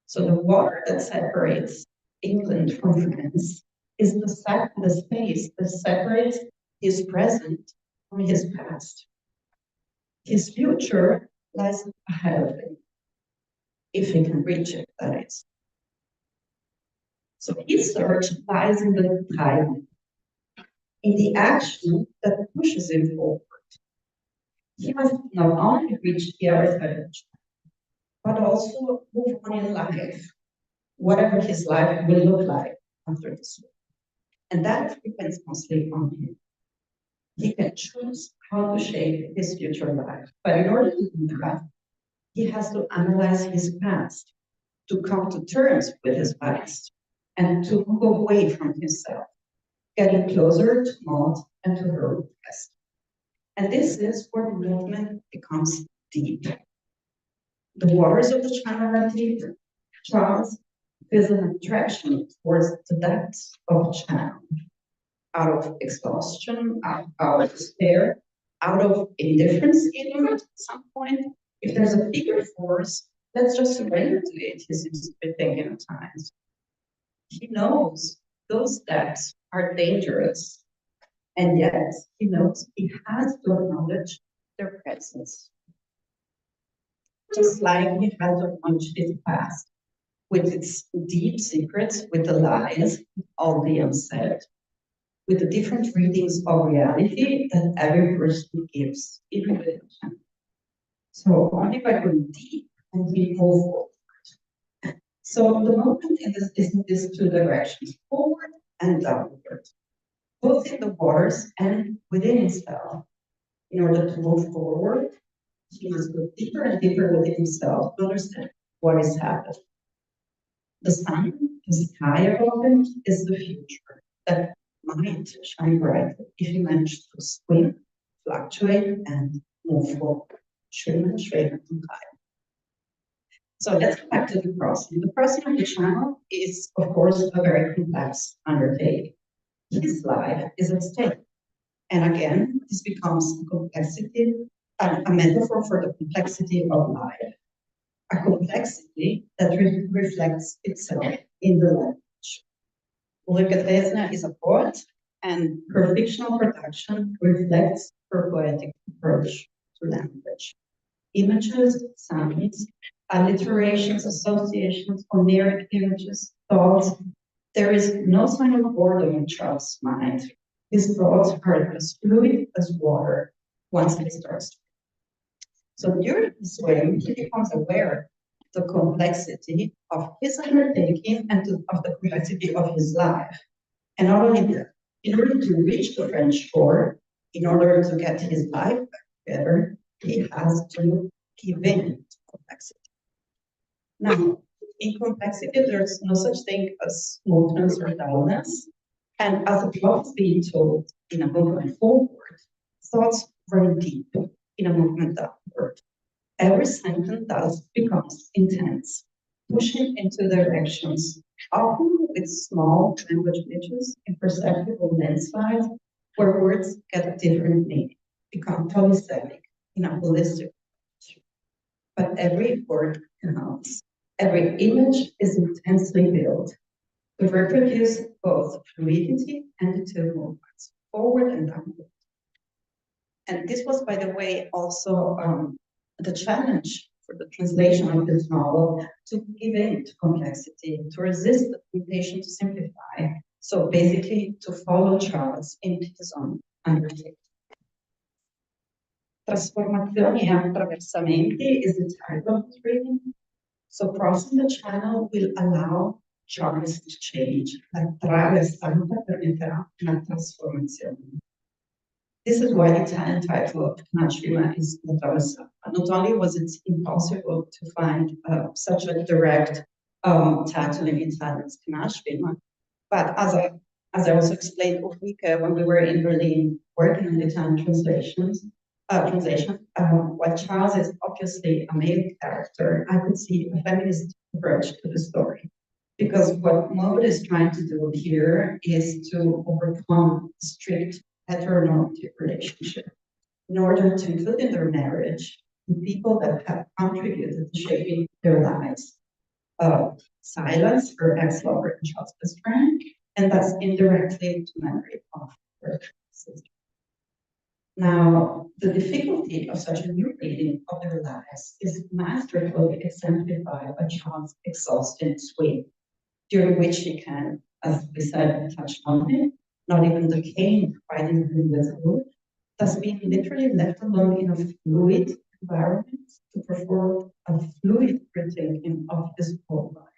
So the water that separates England from France is the space that separates his present from his past. His future lies ahead of him, if he can reach it, that is. So his search lies in the time, in the action that pushes him forward. He must not only reach the other side of the channel, but also move on in life, whatever his life will look like after this war. And that depends mostly on him. He can choose how to shape his future life. But in order to do that, he has to analyze his past, to come to terms with his past, and to move away from himself, getting closer to Maud and to her request. And this is where the movement becomes deep. The waters of the channel are deep. Charles feels an attraction towards the depths of the channel, out of exhaustion, out of despair, out of indifference even at some point. If there's a bigger force, let's just surrender to it, he seems to be thinking at times. He knows those depths are dangerous, and yet he knows he has to acknowledge their presence. Just like he has to acknowledge his past, with its deep secrets, with the lies, all the unsaid, with the different readings of reality that every person gives, even with him. So only by going deep can we move forward. So the movement is in these two directions, forward and downward, both in the waters and within himself. In order to move forward, he must go deeper and deeper within himself to understand what is happening. The sun, the sky above him, is the future that might shine bright if he managed to swim, fluctuate, and move forward, schwimmen, schweben, und treiben. So let's go back to the crossing. The crossing of the channel is, of course, a very complex undertaking. His life is at stake. And again, this becomes a metaphor for the complexity of life. A complexity that reflects itself in the language. Ulrike Draesner is a poet, and her fictional production reflects her poetic approach to language. Images, sounds, alliterations, associations, oniric images, thoughts. There is no sign of boredom in Charles' mind. His thoughts are as fluid as water once he starts. So during his swim, he becomes aware of the complexity of his undertaking and of the complexity of his life. And not only that, in order to reach the French shore, in order to get his life back together, he has to give in to complexity. Now, in complexity, there's no such thing as smoothness or dullness. And as the plot is being told in a movement forward, thoughts run deep in a movement upward. Every sentence thus becomes intense, pushing into directions, often with small language glitches, imperceptible landslides, where words get a different meaning, become polysemic in a holistic approach. But every word counts. Every image is intensely built to reproduce both fluidity and the two movements, forward and downward. And this was, by the way, also the challenge for the translation of this novel, to give in to complexity, to resist the temptation to simplify. So basically, to follow Charles in his own undertaking. Trasformazioni e attraversamenti is the title of this reading. So crossing the channel will allow Charles to change. Attraversamenti permetterà una trasformazione. This is why the Italian title of Canal is Attraversata. Not only was it impossible to find such a direct title in Italian as Canal, but as I also explained Ulrike when we were in Berlin working on the Italian translation, while Charles is obviously a male character, I could see a feminist approach to the story. Because what Maud is trying to do here is to overcome strict heteronormative relationship in order to include in their marriage the people that have contributed to shaping their lives. Silence, her ex-lover and Charles' best friend, and thus indirectly to memory of her sister. Now, the difficulty of such a new reading of their lives is masterfully exemplified by Charles' exhausting swim, during which he can, as we said, touch nothing, not even the cane riding with wood, thus being literally left alone in a fluid environment to perform a fluid rethinking of his whole life.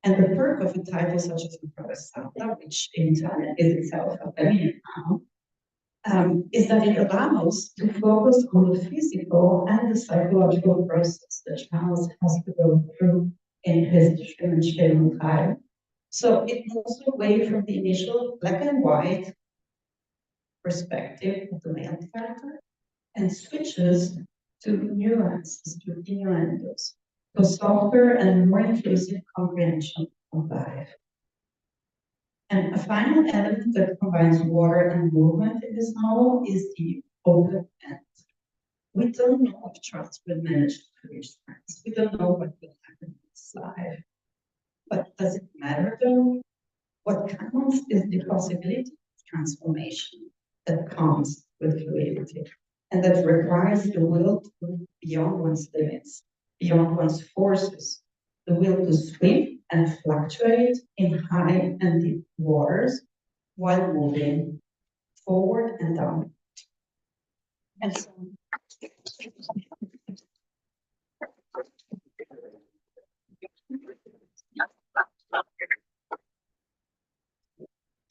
And the perk of a title such as Attraversata, which in Italian is itself a feminine noun, is that it allows to focus on the physical and the psychological process that Charles has to go through in his time. So it moves away from the initial black and white perspective of the male character and switches to nuances, to innuendos, to softer and more inclusive comprehension of life. And a final element that combines water and movement in this novel is the open end. We don't know if Charles will manage to reach France. We don't know what will happen in his life. But does it matter though? What counts is the possibility of transformation that comes with fluidity and that requires the will to move beyond one's limits, beyond one's forces, the will to swim and fluctuate in high and deep waters while moving forward and down. And so,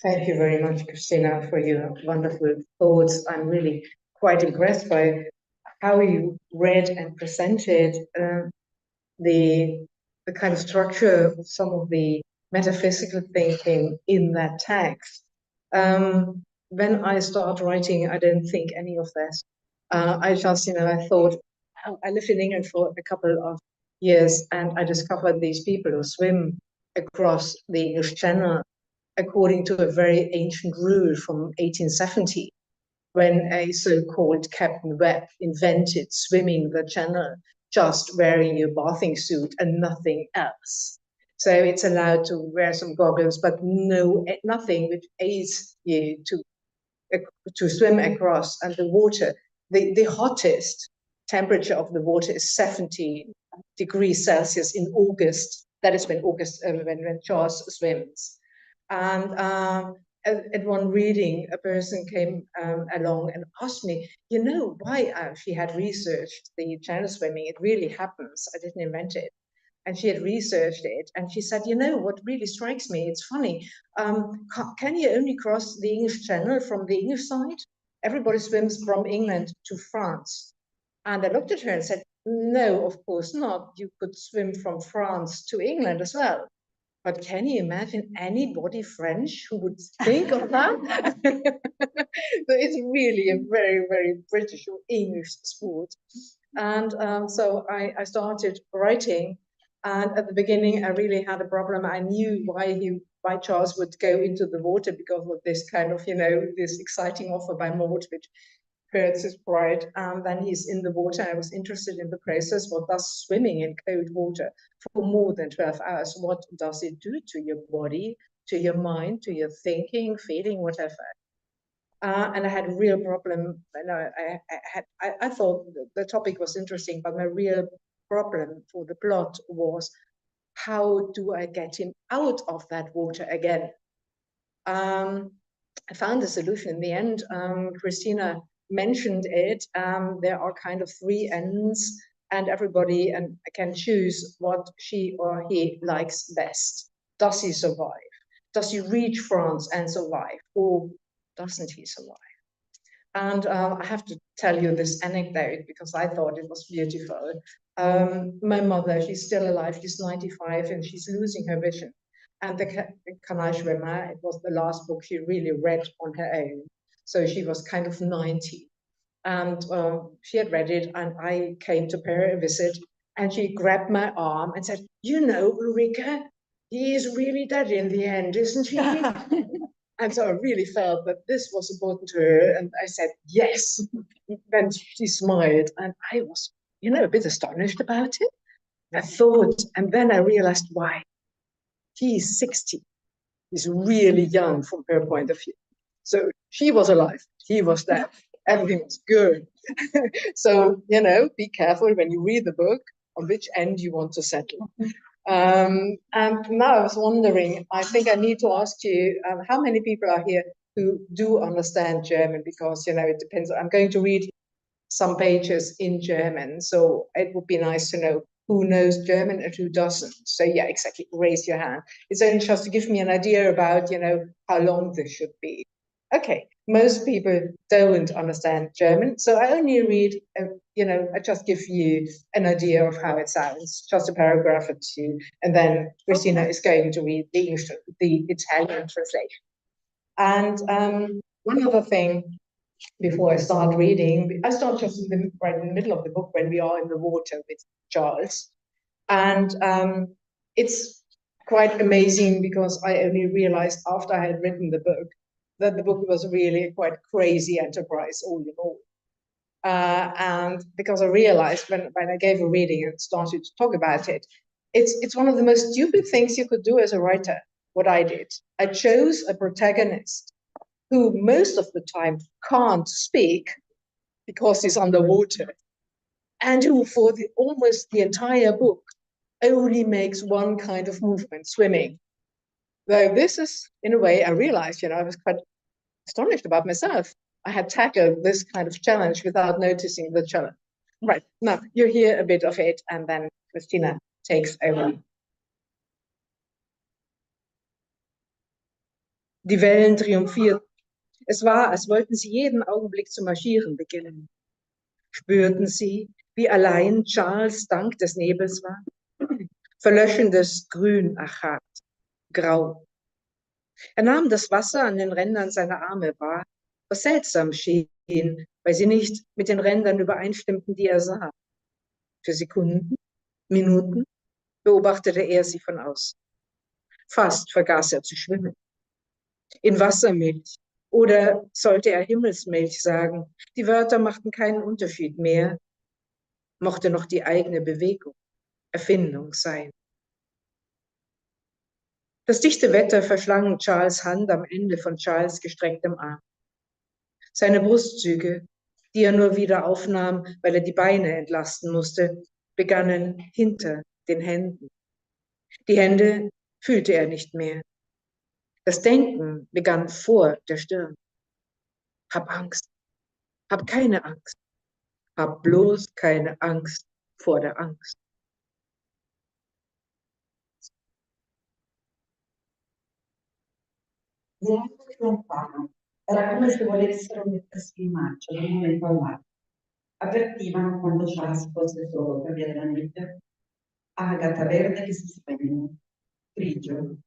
Thank you very much, Christina, for your wonderful thoughts. I'm really quite impressed by how you read and presented the the kind of structure of some of the metaphysical thinking in that text. When I start writing, I don't think any of this. I just, I thought, I lived in England for a couple of years, and I discovered these people who swim across the English Channel according to a very ancient rule from 1870, when a so-called Captain Webb invented swimming the channel just wearing your bathing suit and nothing else. So it's allowed to wear some goggles, but nothing which aids you to swim across. And the water, the hottest temperature of the water is 70 degrees Celsius in August. That is when Charles swims. And at one reading, a person came along and asked me, why she had researched the channel swimming. It really happens. I didn't invent it. And she had researched it. And she said, what really strikes me, it's funny. Can you only cross the English Channel from the English side? Everybody swims from England to France. And I looked at her and said, no, of course not. You could swim from France to England as well. But can you imagine anybody French who would think of that? So it's really a very, very British or English sport. And so I started writing. And at the beginning, I really had a problem. I knew why Charles would go into the water because of this kind of, this exciting offer by Maud, which hurts his pride. And then he's in the water. I was interested in the process. What does swimming in cold water for more than 12 hours, what does it do to your body, to your mind, to your thinking, feeling, whatever? And I had a real problem. I thought the topic was interesting, but my real problem for the plot was, how do I get him out of that water again? I found a solution in the end. Christina mentioned it. There are kind of 3 ends, and everybody can choose what she or he likes best. Does he survive? Does he reach France and survive, or doesn't he survive? And I have to tell you this anecdote because I thought it was beautiful. My mother, she's still alive, she's 95, and she's losing her vision. And the Canal Schwimmer, it was the last book she really read on her own. So she was kind of 90. And she had read it, and I came to pay her a visit, and she grabbed my arm and said, Ulrike, he is really dead in the end, isn't he? And so I really felt that this was important to her, and I said, yes. Then she smiled, and I was, a bit astonished about it. I thought, and then I realized why. He's 60. He's really young from her point of view. So she was alive, he was dead, everything was good. So, be careful when you read the book on which end you want to settle. And now I was wondering, I think I need to ask you, how many people are here who do understand German? Because, it depends. I'm going to read some pages in German, so it would be nice to know who knows German and who doesn't. So yeah, exactly, raise your hand. It's only just to give me an idea about, how long this should be. Okay, most people don't understand German, so I only read, I just give you an idea of how it sounds, just a paragraph or 2, and then Christina is going to read the Italian translation. And one other thing before I start reading, I start just right in the middle of the book when we are in the water with Charles, and it's quite amazing because I only realized after I had written the book that the book was really quite crazy enterprise all in all. And because I realized when I gave a reading and started to talk about it, it's one of the most stupid things you could do as a writer, what I did. I chose a protagonist who most of the time can't speak because he's underwater, and who for almost the entire book only makes one kind of movement, swimming. Though this is, in a way, I realized, I was quite astonished about myself. I had tackled this kind of challenge without noticing the challenge. Right, now you hear a bit of it, and then Christina takes over. Die Wellen triumphierten. Es war, als wollten sie jeden Augenblick zu marschieren beginnen. Spürten sie, wie allein Charles dank des Nebels war? verlöschendes Grün achat, grau. Nahm das Wasser an den Rändern seiner Arme wahr, was seltsam schien, weil sie nicht mit den Rändern übereinstimmten, die er sah. Für Sekunden, Minuten beobachtete er sie von außen. Fast vergaß er zu schwimmen. In Wassermilch oder sollte er Himmelsmilch sagen, die Wörter machten keinen Unterschied mehr, mochte noch die eigene Bewegung, Erfindung sein. Das dichte Wetter verschlang Charles' Hand am Ende von Charles' gestrecktem Arm. Seine Brustzüge, die er nur wieder aufnahm, weil er die Beine entlasten musste, begannen hinter den Händen. Die Hände fühlte er nicht mehr. Das Denken begann vor der Stirn. Hab Angst. Hab keine Angst. Hab bloß keine Angst vor der Angst. Neanche più lontano. Era come se volessero mettersi in marcia da un momento all'altro. Avvertivano quando Charles fosse solo per via della nebbia. Agata verde che si spegne. Grigio.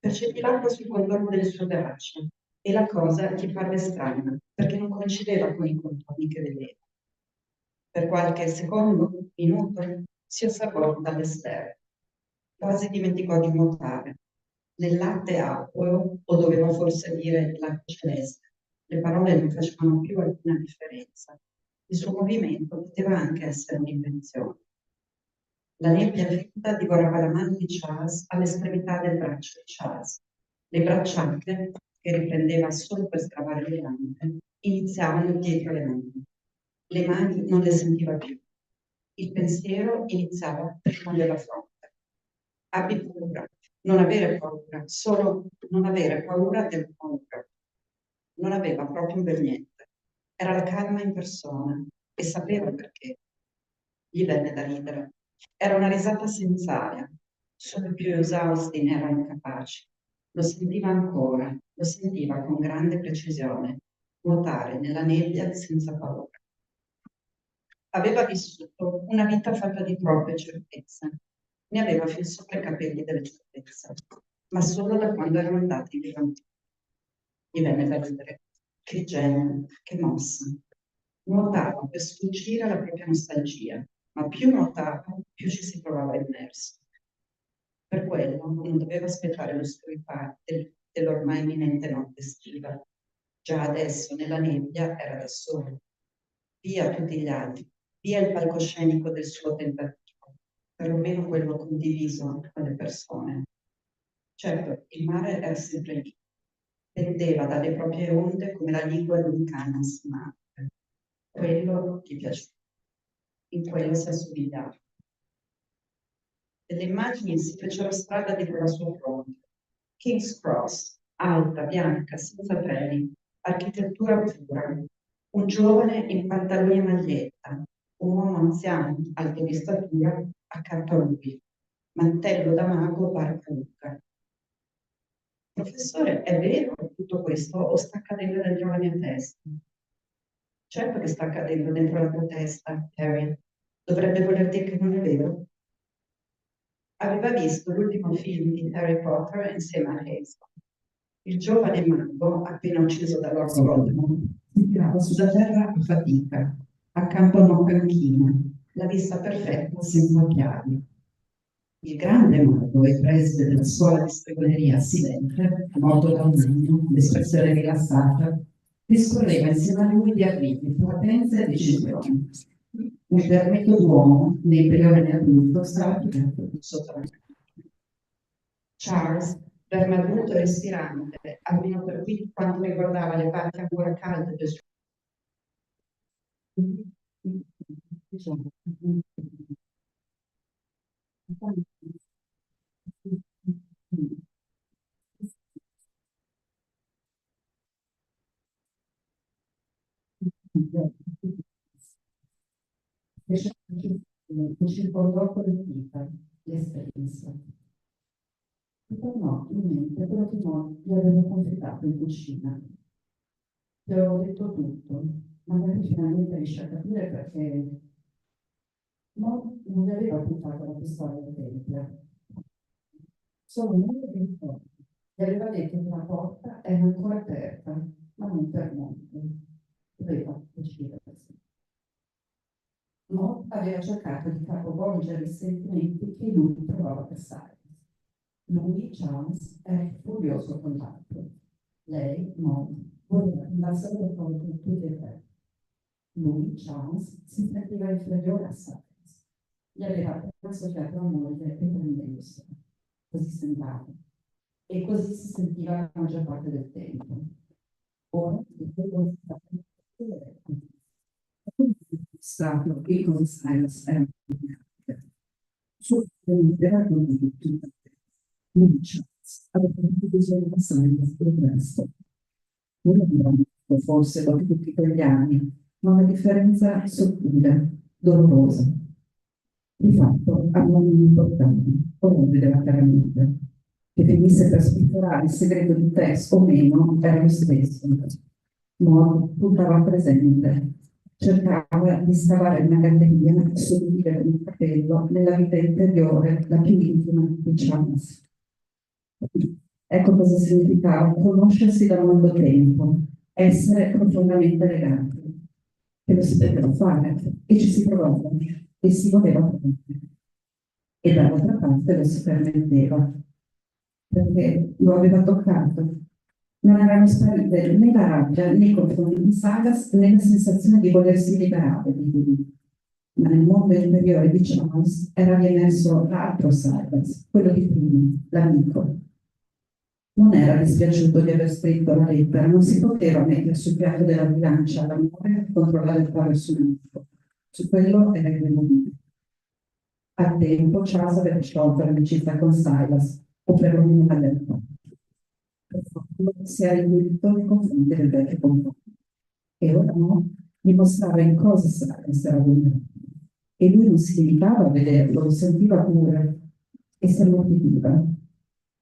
Percepì l'acqua sul contorno delle sue braccia e la cosa gli parve strana perché non coincideva con i contorni che vedeva. Per qualche secondo, minuto, si osservò dall'esterno. Quasi dimenticò di nuotare. Nel latte acqueo, o dovevo forse dire l'acqua celeste, le parole non facevano più alcuna differenza. Il suo movimento poteva anche essere un'invenzione. La nebbia fitta divorava la mano di Charles all'estremità del braccio di Charles. Le bracciate, che riprendeva solo per scavare le gambe, iniziavano dietro le mani. Le mani non le sentiva più. Il pensiero iniziava prima della fronte. Abbi paura, non avere paura, solo non avere paura del paura. Non aveva proprio per niente. Era la calma in persona e sapeva perché. Gli venne da ridere. Era una risata senza aria. Solo i più esausti ne erano incapaci. Lo sentiva ancora, lo sentiva con grande precisione, nuotare nella nebbia senza paura. Aveva vissuto una vita fatta di troppe certezze. Ne aveva fin sopra i capelli delle certezze, ma solo da quando erano andati via. Gli venne da ridere. Che genio, che mossa. Nuotava per sfuggire alla propria nostalgia, ma più nuotava, più ci si trovava immerso. Per quello non doveva aspettare l'oscurità dell'ormai imminente notte estiva. Già adesso nella nebbia era da solo. Via tutti gli altri, via il palcoscenico del suo tentativo, perlomeno quello condiviso con le persone. Certo, il mare era sempre lì, pendeva dalle proprie onde come la lingua di un cane anssimante. Quello gli piaceva, in quello si assomigliava. Delle immagini si fecero strada dietro la sua fronte. King's Cross, alta, bianca, senza treni, architettura pura. Un giovane in pantaloni e maglietta, un uomo anziano, alto di statura, accanto a lui. Mantello da mago, barba lunga. Professore, è vero tutto questo o sta accadendo dentro la mia testa? Certo che sta accadendo dentro la tua testa, Harry. Dovrebbe voler dire che non è vero? Aveva visto l'ultimo film di Harry Potter insieme a Hazel. Il giovane mago, appena ucciso da Lord Voldemort, si tirava sulla terra a fatica, accanto a una panchina, la vista perfetta senza occhiali. Il grande mago e preside della scuola di stregoneria silente, morto da un anno, l'espressione rilassata, discorreva insieme a lui di arrivi, partenze e decisioni. Un permetto d'uomo, nei periodi adulto, stava pigliando sopra. Charles, permaduto e respirante, almeno per quanto riguardava le parti ancora calde del suo che circondò con le dita, le strinse. Mi tornò in mente quello che noi gli avevo confidato in cucina. Ti avevo detto tutto, magari finalmente riesci a capire perché non gli aveva buttato la pistola al tempio. Solo molto informe. Gli aveva detto che la porta era ancora aperta, ma non per molto. Doveva decidersi. Mo aveva cercato di capovolgere i sentimenti che lui provava per Cyrus. Lui, Charles, era furioso con l'altro. Lei, Maud, voleva andarsene per con tutti e tre. Lui, Charles, si sentiva inferiore a Cyrus. Gli aveva appena associato la moglie e prendendosela. Così sembrava. E così si sentiva la maggior parte del tempo. Ora, il tempo stato che con Cyrus era era con tutti. Non Charles aveva bisogno di Cyrus per il resto. Non abbiamo forse dopo tutti quegli anni, ma una differenza sottile, dolorosa. Di fatto, a nomi importanti, come vedeva chiaramente, che finisse per spifferare il segreto di Tess o meno era lo stesso. Maud puntava presente, cercava di scavare una galleria sottile come un capello nella vita interiore, la più intima di Charles. Ecco cosa significava conoscersi da lungo tempo, essere profondamente legati. E lo si poteva fare, e ci si provava, e si voleva fare. E dall'altra parte lo si permetteva, perché lo aveva toccato. Non erano sparite né la rabbia nei confronti di Sagas né la sensazione di volersi liberare di lui. Ma nel mondo interiore di Charles era riemerso l'altro Sagas, quello di prima, l'amico. Non era dispiaciuto di aver scritto la lettera, non si poteva mettere sul piatto della bilancia l'amore contro la lettera sul amico. Su quello era irremovibile. A tempo Charles aveva sciolto l'amicizia con Silas, o perlomeno la lettera. Per fortuna si era indurito nei confronti del vecchio compagno. E ora no, dimostrava in cosa Silas era vulnerabile. E lui non si limitava a vederlo, lo sentiva pure e si ammorbideva.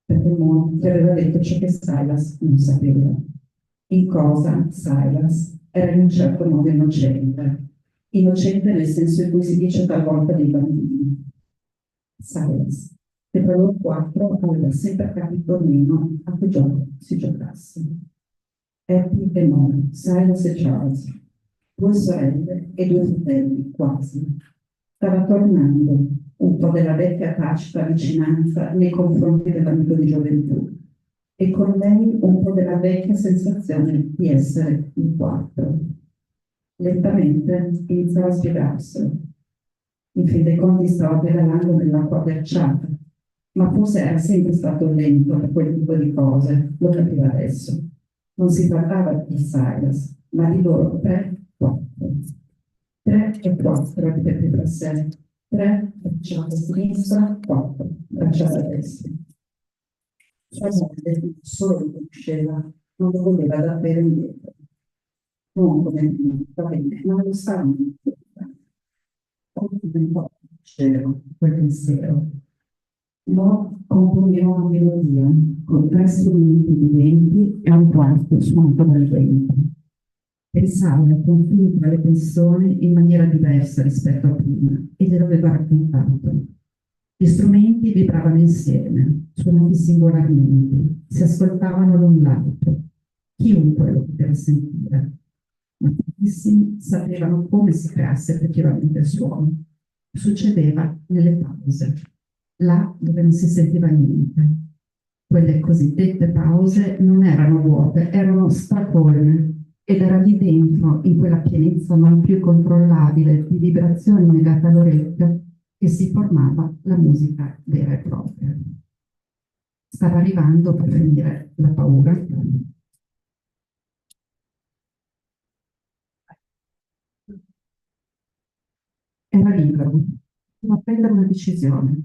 Perché Maud gli aveva detto ciò che Silas non sapeva. In cosa Silas era in un certo modo innocente. Innocente nel senso in cui si dice talvolta dei bambini. Silas, che per loro quattro aveva sempre capito meno a che gioco si giocasse. Happy e Maud, Silas e Charles, due sorelle e due fratelli, quasi. Stava tornando un po' della vecchia tacita vicinanza nei confronti dell'amico di gioventù e con lei un po' della vecchia sensazione di essere in quattro. Lentamente iniziava a spiegarselo. In fin dei conti stava pedalando nell'acqua ghiacciata, ma forse era sempre stato lento per quel tipo di cose, lo capiva adesso. Non si trattava di Silas, ma di loro 3-4. 3 e 4 ripeteva a sé. 3 bracciata a sinistra, 4 bracciata a destra. Sua moglie solo lo conosceva, non lo voleva davvero indietro. Non come va bene, ma lo stava indietro. C'era quel pensiero. Mo componeva una melodia con 3 strumenti viventi e un quarto suonato dal vento. Pensava ai confini tra le persone in maniera diversa rispetto a prima e glielo aveva raccontato. Gli strumenti vibravano insieme, suonati singolarmente, si ascoltavano l'un l'altro. Chiunque lo poteva sentire, ma pochissimi sapevano come si creasse effettivamente il suono. Succedeva nelle pause, là dove non si sentiva niente. Quelle cosiddette pause non erano vuote, erano stracolme. Ed era lì dentro, in quella pienezza non più controllabile di vibrazioni legate all'orecchio, che si formava la musica vera e propria. Stava arrivando per finire la paura. Era libero, doveva prendere una decisione.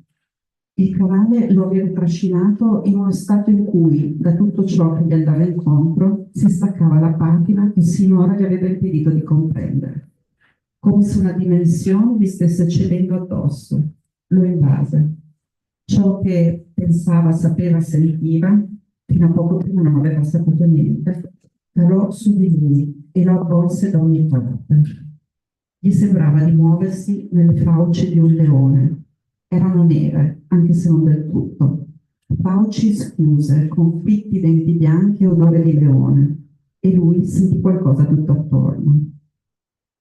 Il canale lo aveva trascinato in uno stato in cui, da tutto ciò che gli andava incontro, si staccava la patina che sinora gli aveva impedito di comprendere. Come se una dimensione gli stesse cedendo addosso. Lo invase. Ciò che pensava, sapeva, sentiva, fino a poco prima non aveva saputo niente, calò su di lui e lo avvolse da ogni parte. Gli sembrava di muoversi nelle fauci di un leone. Erano nere, anche se non del tutto, fauci schiuse, confitti, denti bianchi e odore di leone, e lui sentì qualcosa tutto attorno.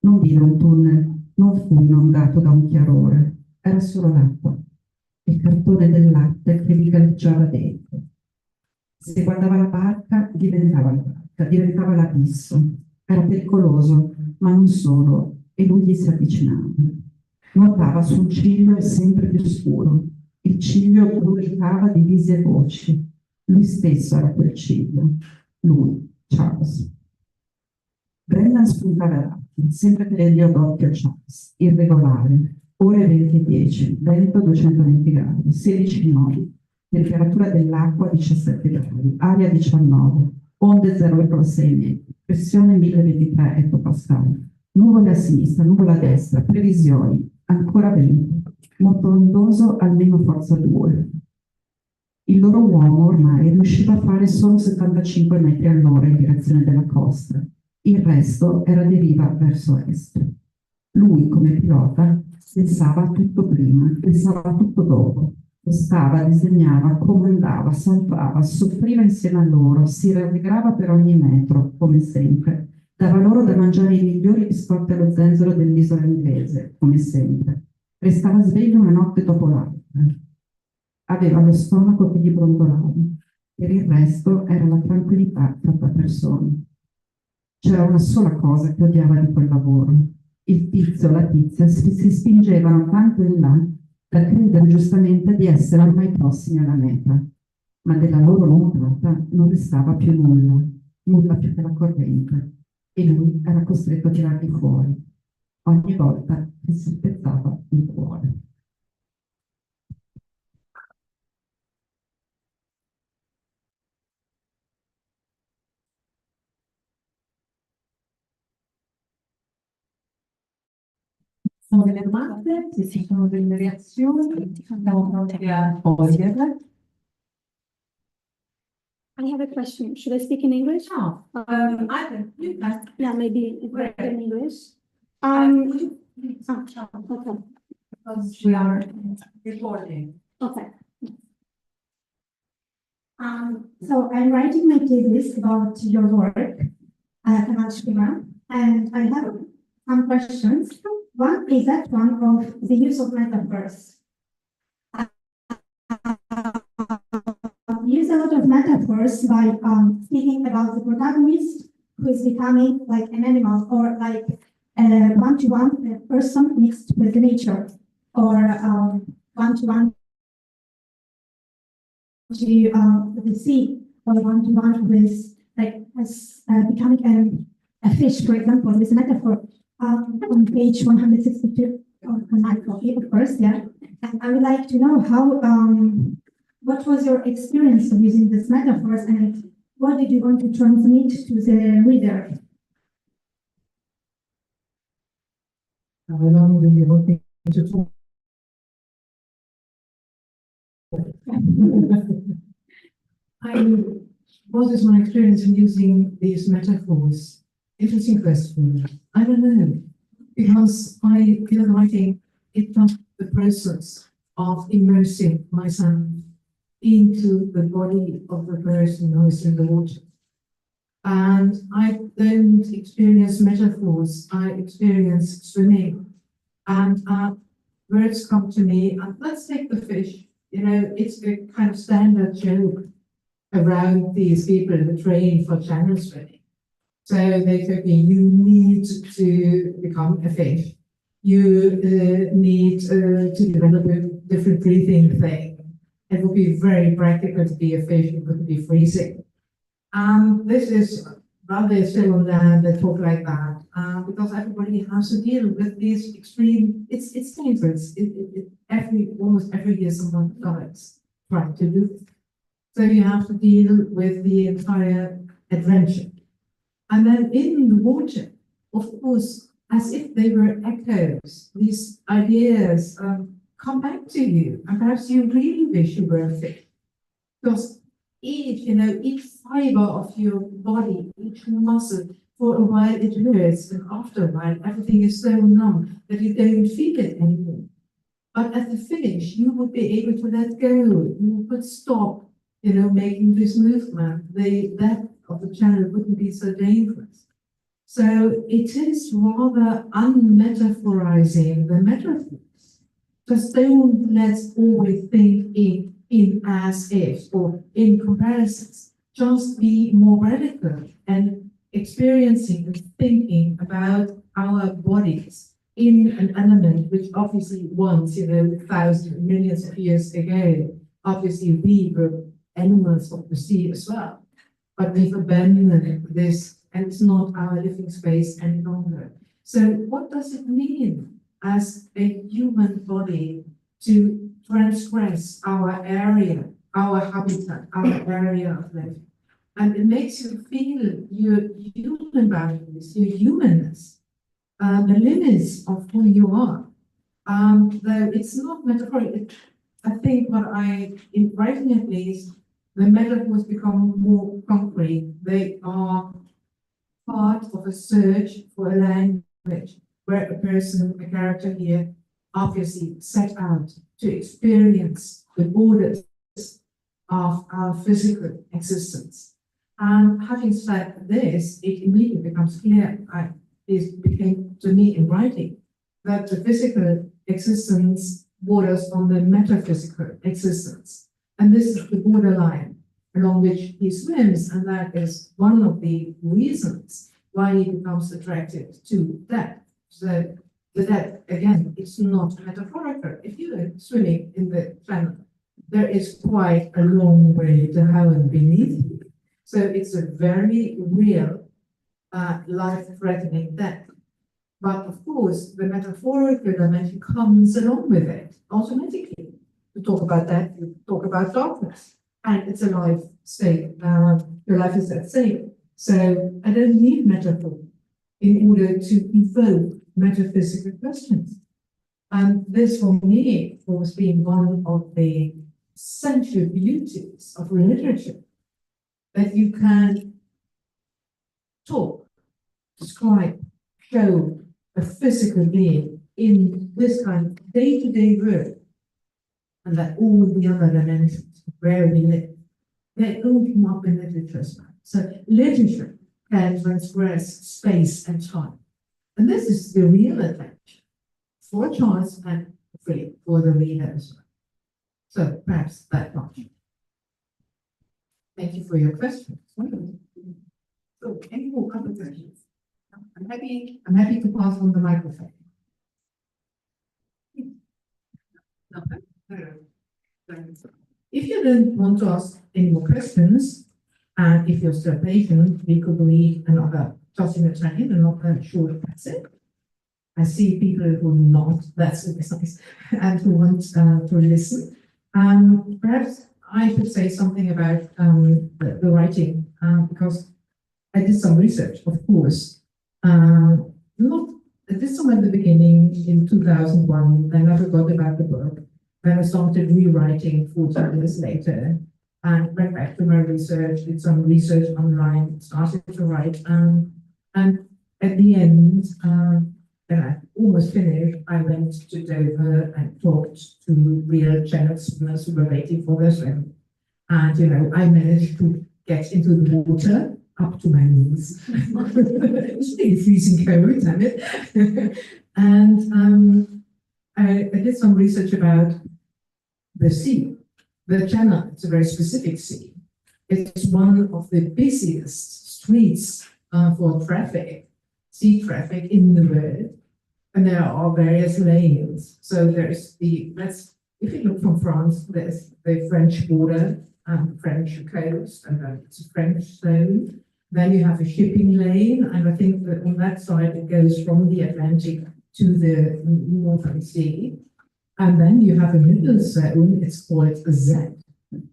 Non vide un tunnel, non fu inondato da un chiarore, era solo l'acqua, il cartone del latte che gli galleggiava dentro. Se guardava la barca, diventava l'abisso. Era pericoloso, ma non solo, e lui gli si avvicinava. Nuotava su un ciglio sempre più scuro. Il ciglio brulicava di visi e voci. Lui stesso era quel ciglio. Lui, Charles. Brennan spuntava l'attimo, sempre tenendo d'occhio Charles, irregolare, ore 20:10, vento 220 gradi, 16 nodi, temperatura dell'acqua 17 gradi, aria 19, onde 0,6 metri, pressione 1023 ettopascal, nuvole a sinistra, nuvole a destra, previsioni, ancora vento, moto ondoso almeno forza 2. Il loro uomo ormai riusciva a fare solo 75 metri all'ora in direzione della costa. Il resto era deriva verso est. Lui, come pilota, pensava tutto prima, pensava tutto dopo. Postava, disegnava, comandava, salvava, soffriva insieme a loro, si rallegrava per ogni metro, come sempre. Dava loro da mangiare i migliori biscotti allo zenzero dell'isola inglese, come sempre. Restava sveglio una notte dopo l'altra. Aveva lo stomaco che gli brontolava. Per il resto era la tranquillità fatta persone. C'era una sola cosa che odiava di quel lavoro. Il tizio o la tizia si spingevano tanto in là da credere giustamente di essere ormai prossimi alla meta, ma della loro nuotata non restava più nulla più che la corrente, e lui era costretto a tirarli fuori, ogni volta che si spezzava il cuore. Sono delle domande, se ci sono delle reazioni, siamo pronti a coglierle. I have a question. Should I speak in English? Oh, you can. Yeah, maybe it's better in English. Okay. Okay. We are recording. Okay. So I'm writing my thesis about your work, Scrivo, and I have some questions. One is that one of the use of metaphors. Use a lot of metaphors by speaking about the protagonist who is becoming like an animal, or like a one-to-one person mixed with nature, or one-to-one to the sea, or one-to-one with like as becoming a fish, for example. There's a metaphor on page 162 on my copy, of course, yeah. And I would like to know how what was your experience of using these metaphors, and what did you want to transmit to the reader? How long do you want me to talk? What is my experience in using these metaphors? Interesting question. I don't know, because I feel writing, it's not the process of immersing myself into the body of the person who is in the water. And I don't experience metaphors, I experience swimming. And words come to me, and let's take the fish. You know, it's a kind of standard joke around these people who train for channel swimming. So they told me, you need to become a fish. You need to develop a different breathing thing. It would be very practical to be a fish, it wouldn't be freezing. This is rather still on land, they talk like that, because everybody has to deal with these extreme, it's dangerous. Almost every year someone dies trying to do it. So you have to deal with the entire adventure. And then in the water, of course, as if they were echoes, these ideas come back to you, and perhaps you really wish you were a fish. Because each fiber of your body, each muscle, for a while it hurts, and after a while everything is so numb that you don't feel it anymore. But at the finish, you would be able to let go. You could stop making this movement, the depth of the channel wouldn't be so dangerous. So it is rather unmetaphorizing the metaphors. Just don't let's always think in as if or in comparisons. Just be more radical and experiencing and thinking about our bodies in an element which obviously once, thousands, millions of years ago, obviously we were animals of the sea as well. But we've abandoned this and it's not our living space any longer. So what does it mean as a human body to transgress our area, our habitat, our area of life? And it makes you feel your human boundaries, your humanness, the limits of who you are. Though it's not metaphoric, I think in writing at least, the metaphors become more concrete. They are part of a search for a language where a person, a character here, obviously set out to experience the borders of our physical existence. And having said this, it immediately becomes clear, it became to me in writing, that the physical existence borders on the metaphysical existence. And this is the borderline along which he swims, and that is one of the reasons why he becomes attracted to that. So that, again, it's not metaphorical. If you are swimming in the channel, there is quite a long way to heaven beneath you. So it's a very real, life-threatening death. But of course, the metaphorical dimension comes along with it automatically. To talk about that, you talk about darkness, and it's a life state. Your life is at stake. So I don't need metaphor in order to evoke metaphysical questions. And this, for me, was being one of the central beauties of literature, that you can talk, describe, show a physical being in this kind of day-to-day work, and that all the other dimensions of where we live, they don't come up in literature as well. So literature can transgress space and time. And this is the real adventure for Charles and Philip, for the reader as well. So perhaps that much. Thank you for your questions. So any more other questions? I'm happy to pass on the microphone. If you don't want to ask any more questions, and if you're still patient, we could read another Tossing a Train, another short passage. I see people who not, that's nice, and who want to listen. Perhaps I should say something about the writing, because I did some research, of course. I did some at the beginning in 2001, then I forgot about the book. Then I started rewriting 14 years later, and went back to my research, did some research online, started to write, and at the end, when I almost finished, I went to Dover and talked to real channel swimmers who were waiting for their swim. And, I managed to get into the water up to my knees. It's really freezing cold, damn it. And I did some research about the sea, the channel. It's a very specific sea. It's one of the busiest streets for traffic, sea traffic in the world. And there are various lanes. So there's if you look from France, there's the French border and the French coast, and then it's a French zone. Then you have a shipping lane, and I think that on that side it goes from the Atlantic to the Northern Sea. And then you have a middle zone, it's called a Z.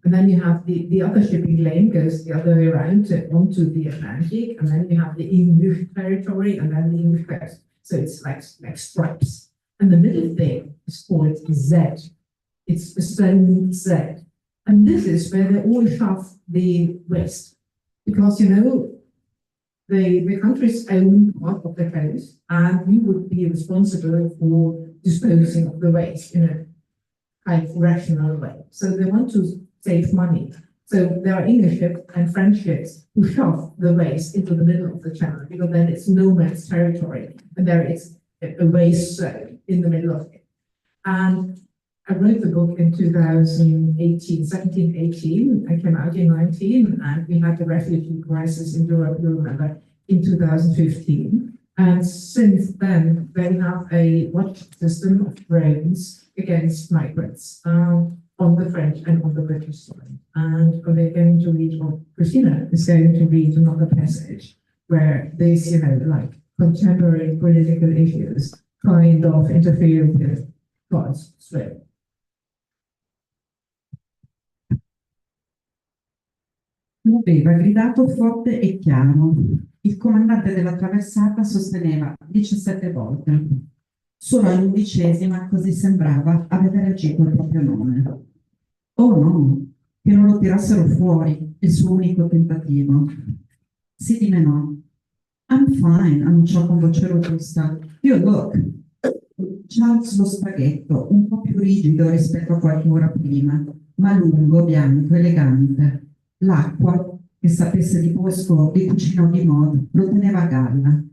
And then you have the other shipping lane goes the other way around onto the Atlantic, and then you have the English territory, and then the English coast. So it's like stripes. And the middle thing is called Z. It's a zone Z. And this is where they all shove the waste. Because, the country's own part of the coast, and we would be responsible for disposing of the waste in a kind of rational way. So they want to save money. So there are English ships and French ships who shove the race into the middle of the channel because then it's no man's territory and there is a race in the middle of it. And I wrote the book in 2018, 17, 18. I came out in 19 and we had the refugee crisis in Europe, you remember, in 2015. And since then, they have a watch system of drones against migrants on the French and on the British side. And we're going to read, or Christina is going to read another passage where these, you know, like contemporary political issues kind of interfere with God's spirit. Aveva gridato forte e chiaro. Il comandante della traversata sosteneva 17 volte. Solo all'11ª, così sembrava, aveva reagito il proprio nome. Oh no, che non lo tirassero fuori, il suo unico tentativo. Si dimenò. I'm fine, annunciò con voce robusta. You look. Charles lo spaghetto, un po' più rigido rispetto a qualche ora prima, ma lungo, bianco, elegante. L'acqua, che sapesse di bosco, di cucina o di moda, lo teneva a galla.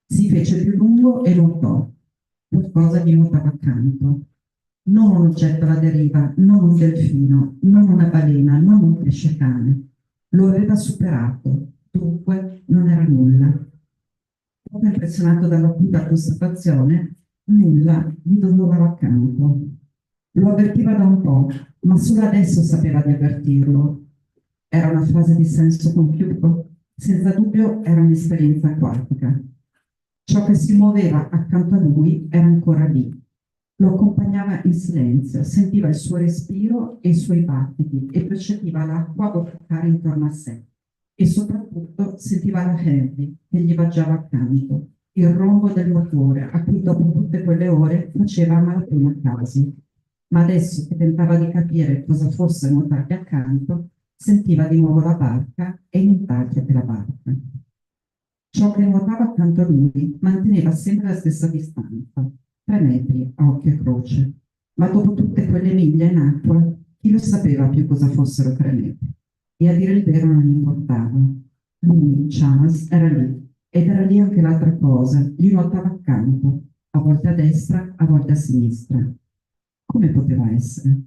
Si fece più lungo e nuotò. Qualcosa gli nuotava accanto. Non un oggetto alla deriva, non un delfino, non una balena, non un pesce cane. Lo aveva superato, dunque non era nulla. Proprio impressionato dalla acuta constatazione, nulla gli dondolava accanto. Lo avvertiva da un po', ma solo adesso sapeva di avvertirlo. Era una frase di senso compiuto? Senza dubbio era un'esperienza acquatica. Ciò che si muoveva accanto a lui era ancora lì. Lo accompagnava in silenzio, sentiva il suo respiro e i suoi battiti e percepiva l'acqua boccare intorno a sé. E soprattutto sentiva la Henry che gli vaggiava accanto, il rombo del motore a cui dopo tutte quelle ore faceva a malapena caso. Ma adesso che tentava di capire cosa fosse nuotargli accanto, sentiva di nuovo la barca e i nitaggi della barca. Ciò che nuotava accanto a lui manteneva sempre la stessa distanza, 3 metri a occhio e croce, ma dopo tutte quelle miglia in acqua, chi lo sapeva più cosa fossero 3 metri? E a dire il vero non importava. Lui, Charles, era lì, ed era lì anche l'altra cosa, gli nuotava accanto, a volte a destra, a volte a sinistra. Come poteva essere?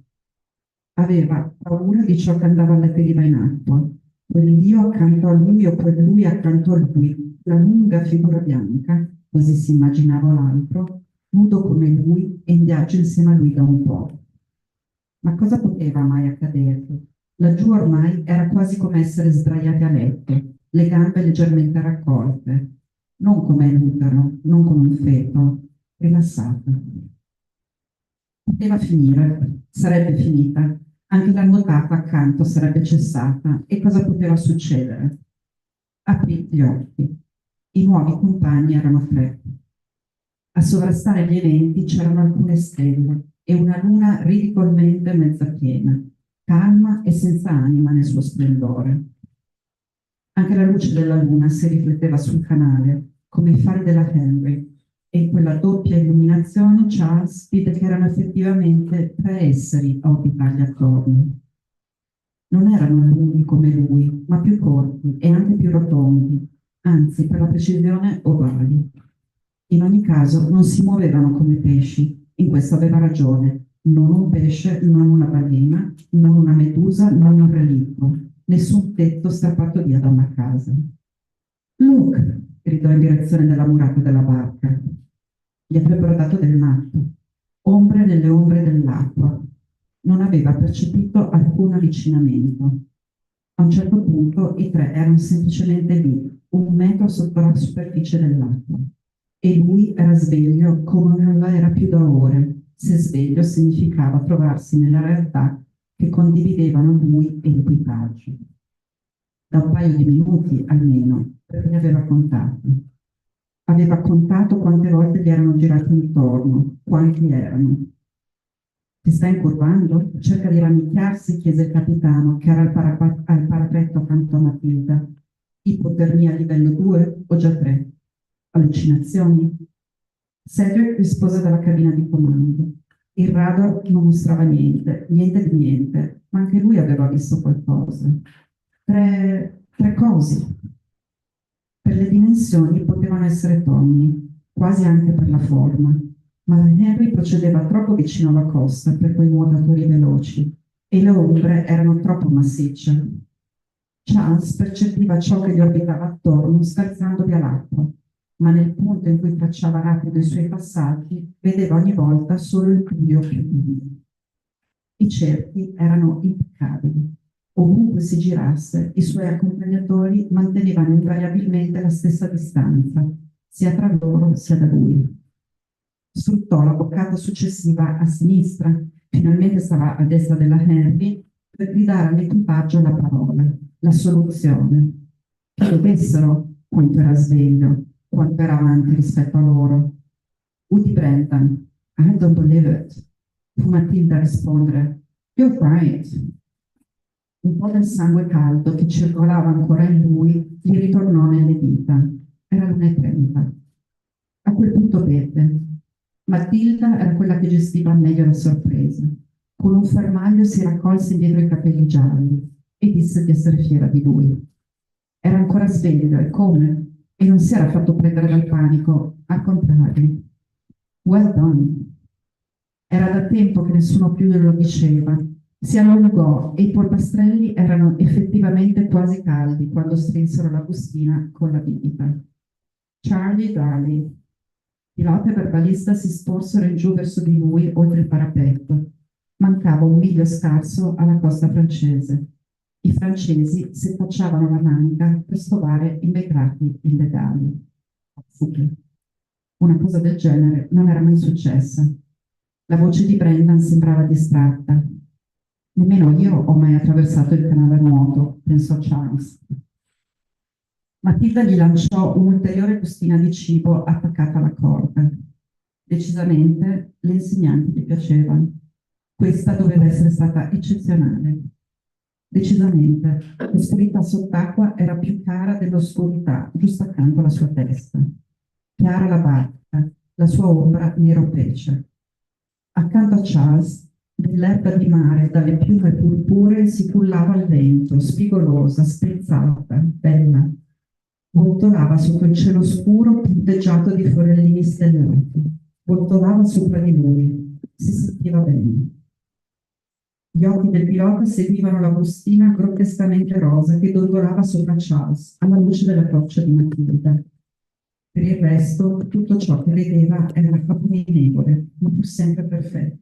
Aveva paura di ciò che andava alla deriva in acqua, quell'io accanto a lui o quel lui accanto a lui, la lunga figura bianca, così si immaginava l'altro, nudo come lui e in viaggio insieme a lui da un po'. Ma cosa poteva mai accadere? Laggiù ormai era quasi come essere sdraiati a letto, le gambe leggermente raccolte, non come un utero, non come un feto, rilassata. Poteva finire, sarebbe finita, anche la nuotata accanto sarebbe cessata e cosa poteva succedere? Aprì gli occhi. I nuovi compagni erano 3. A sovrastare gli eventi c'erano alcune stelle e una luna ridicolmente mezza piena, calma e senza anima nel suo splendore. Anche la luce della luna si rifletteva sul canale, come i fari della Henry, e in quella doppia illuminazione Charles vide che erano effettivamente 3 esseri a orbitargli attorno. Non erano lunghi come lui, ma più corti e anche più rotondi, anzi per la precisione ovali. In ogni caso non si muovevano come pesci, in questo aveva ragione, non un pesce, non una balena, non una medusa, non un relitto, nessun tetto strappato via da una casa. Look! Gridò in direzione della murata della barca. Gli avrebbero dato del matto, ombre nelle ombre dell'acqua. Non aveva percepito alcun avvicinamento. A un certo punto i 3 erano semplicemente lì, 1 metro sotto la superficie dell'acqua. E lui era sveglio come non lo era più da ore, se sveglio significava trovarsi nella realtà che condividevano lui e l'equipaggio. Da un paio di minuti almeno, perché li aveva contati. Aveva contato quante volte gli erano girati intorno, quanti erano. Ti stai incurvando? Cerca di rannicchiarsi, chiese il capitano, che era al parapetto accanto a Matilda. Ipotermia a livello 2 o già 3? Allucinazioni? Cedric rispose dalla cabina di comando. Il radar non mostrava niente, niente di niente, ma anche lui aveva visto qualcosa. Tre cose. Per le dimensioni potevano essere tonni, quasi anche per la forma, ma la Henry procedeva troppo vicino alla costa per quei nuotatori veloci e le ombre erano troppo massicce. Charles percepiva ciò che gli orbitava attorno scherzando via l'acqua, ma nel punto in cui tracciava rapido i suoi passaggi, vedeva ogni volta solo il buio più vivo. I cerchi erano impeccabili. Ovunque si girasse, i suoi accompagnatori mantenevano invariabilmente la stessa distanza, sia tra loro sia da lui. Sfruttò la boccata successiva a sinistra, finalmente stava a destra della Henry, per gridare all'equipaggio la parola, la soluzione. Che vedessero quanto era sveglio, quanto era avanti rispetto a loro. Udi Brendan, I don't believe it. Fu Matilda a rispondere, You're right. Un po' del sangue caldo che circolava ancora in lui gli ritornò nelle dita. Era l'1:30. A quel punto beve. Matilda era quella che gestiva meglio la sorpresa. Con un fermaglio si raccolse dietro i capelli gialli e disse di essere fiera di lui. Era ancora sveglio, e come? E non si era fatto prendere dal panico, al contrario. Well done. Era da tempo che nessuno più glielo diceva. Si allungò e i polpastrelli erano effettivamente quasi caldi quando strinsero la bustina con la bibita. Charlie Darley. Pilota e verbalista si sporsero in giù verso di lui oltre il parapetto. Mancava un miglio scarso alla costa francese. I francesi setacciavano la manica per scovare immigrati illegali. Una cosa del genere non era mai successa. La voce di Brendan sembrava distratta. Nemmeno io ho mai attraversato il canale a nuoto, pensò Charles. Matilda gli lanciò un'ulteriore bustina di cibo attaccata alla corda. Decisamente le insegnanti gli piacevano. Questa doveva essere stata eccezionale. Decisamente, l'oscurità sott'acqua era più cara dell'oscurità giusto accanto alla sua testa. Chiara la barca, la sua ombra nero pesce. Accanto a Charles, dell'erba di mare dalle piume purpuree si cullava al vento, spigolosa, sprezzata, bella. Voltolava sotto il cielo scuro punteggiato di forellini stellati. Voltolava sopra di lui. Si sentiva bene. Gli occhi del pilota seguivano la bustina grottescamente rosa che dondolava sopra Charles, alla luce della torcia di Matilda. Per il resto, tutto ciò che vedeva era capolinevole, ma pur sempre perfetto.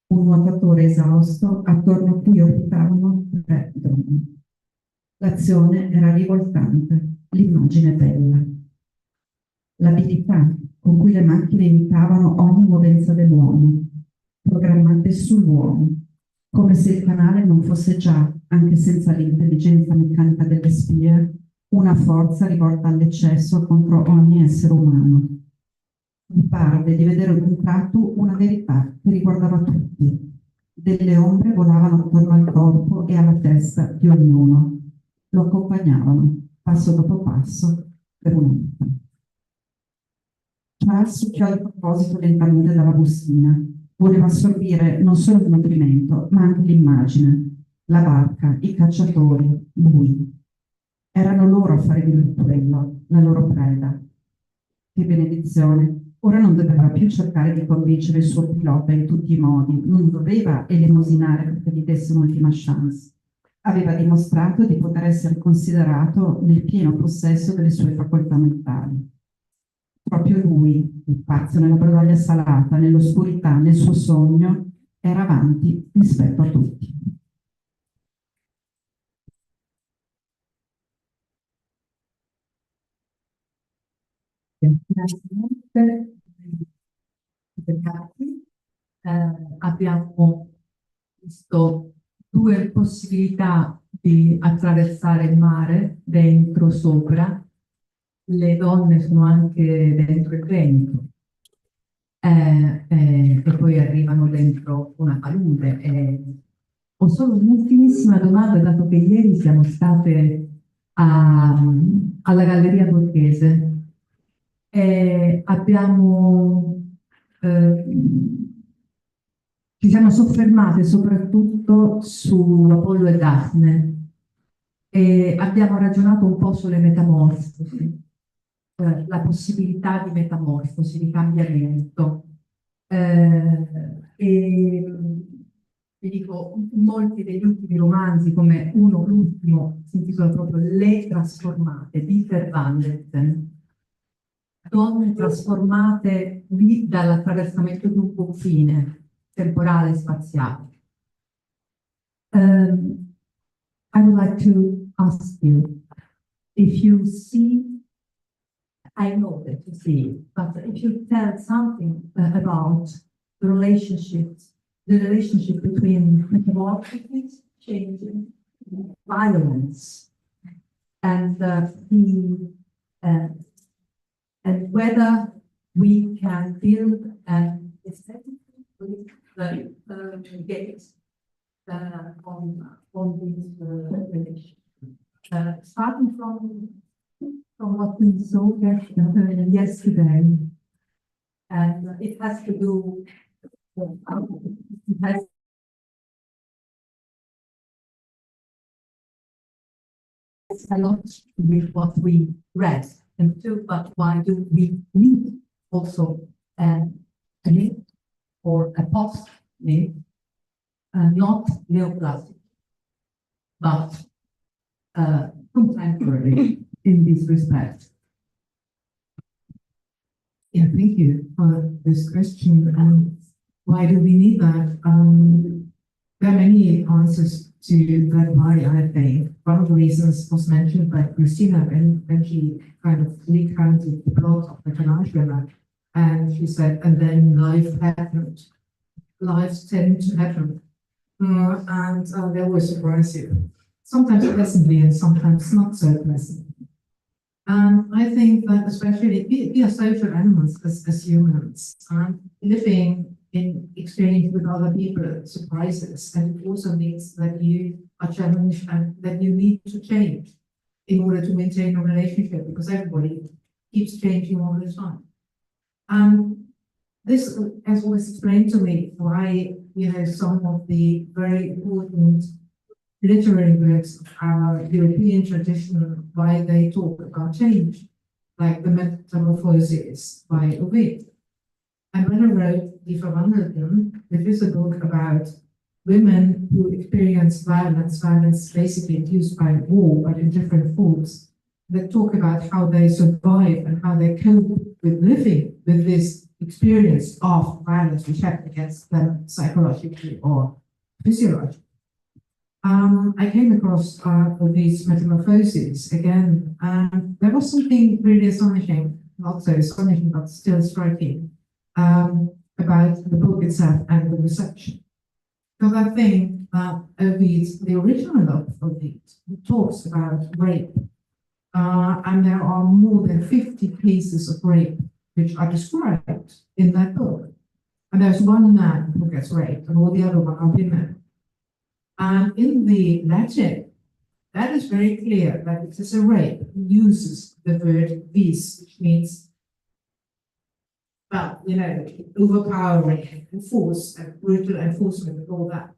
Un nuotatore esausto attorno a cui orbitavano 3 droni. L'azione era rivoltante, l'immagine bella. L'abilità con cui le macchine imitavano ogni movenza dell'uomo, programmate sull'uomo, come se il canale non fosse già, anche senza l'intelligenza meccanica delle spie, una forza rivolta all'eccesso contro ogni essere umano. Mi parve di vedere ad un tratto una verità che riguardava tutti. Delle ombre volavano attorno al corpo e alla testa di ognuno. Lo accompagnavano, passo dopo passo, per un'ora. Charles succhiò il proposito lentamente dalla bustina. Voleva assorbire non solo il nutrimento, ma anche l'immagine, la barca, i cacciatori, lui. Erano loro a fare di lui quello, la loro preda. Che benedizione! Ora non doveva più cercare di convincere il suo pilota in tutti i modi, non doveva elemosinare perché gli desse un'ultima chance. Aveva dimostrato di poter essere considerato nel pieno possesso delle sue facoltà mentali. Proprio lui, il pazzo nella brodaglia salata, nell'oscurità, nel suo sogno, era avanti rispetto a tutti. Finalmente, abbiamo visto 2 possibilità di attraversare il mare, dentro, sopra. Le donne sono anche dentro il vento e poi arrivano dentro una palude. Ho solo un'ultimissima domanda, dato che ieri siamo state alla Galleria Borghese. Abbiamo ci siamo soffermate soprattutto su Apollo e Daphne e abbiamo ragionato un po' sulle metamorfosi, la possibilità di metamorfosi, di cambiamento. E vi dico, molti degli ultimi romanzi, come l'ultimo, si intitola proprio Le trasformate, di Verwandelten, donne trasformate lì dall'attraversamento di un confine temporale e spaziale. I would like to ask you if you see, I know that you see it, but if you tell something about the relationship between metamorphosis, changing, violence, and and whether we can build an aesthetic with the gaze on this relation. Starting from what we saw yesterday, and it has to do. It has a lot with what we read, and too, but why do we need also a myth or a post-myth, not neoclassic, but contemporary in this respect? Yeah, thank you for this question. Why do we need that? There are many answers to that why, I think. One of the reasons was mentioned by Christina when she kind of recounted the plot of the Trasformazioni, and she said, and then life happened. Lives tend to happen. And they always surprise you. Sometimes pleasantly and sometimes not so pleasant. I think that especially we are social animals as humans, and living in exchange with other people surprises, and it also means that you are challenged and that you need to change in order to maintain a relationship, because everybody keeps changing all the time. This has always explained to me why, some of the very important literary works of our European tradition, why they talk about change, like the Metamorphoses by Ovid. And when I wrote Die Verwandelten, which is a book about women who experience violence basically induced by war, but in different forms, that talk about how they survive and how they cope with living with this experience of violence which happened against them psychologically or physiologically. I came across these Metamorphoses again, and there was something really astonishing, not so astonishing, but still striking, about the book itself and the reception. Because I think that Ovid, the original of Ovid, talks about rape, and there are more than 50 cases of rape which are described in that book. And there's one man who gets raped, and all the other one are women. And in the Latin, that is very clear that it is a rape. He uses the word vis, which means, well, overpowering and force and brutal enforcement and all that.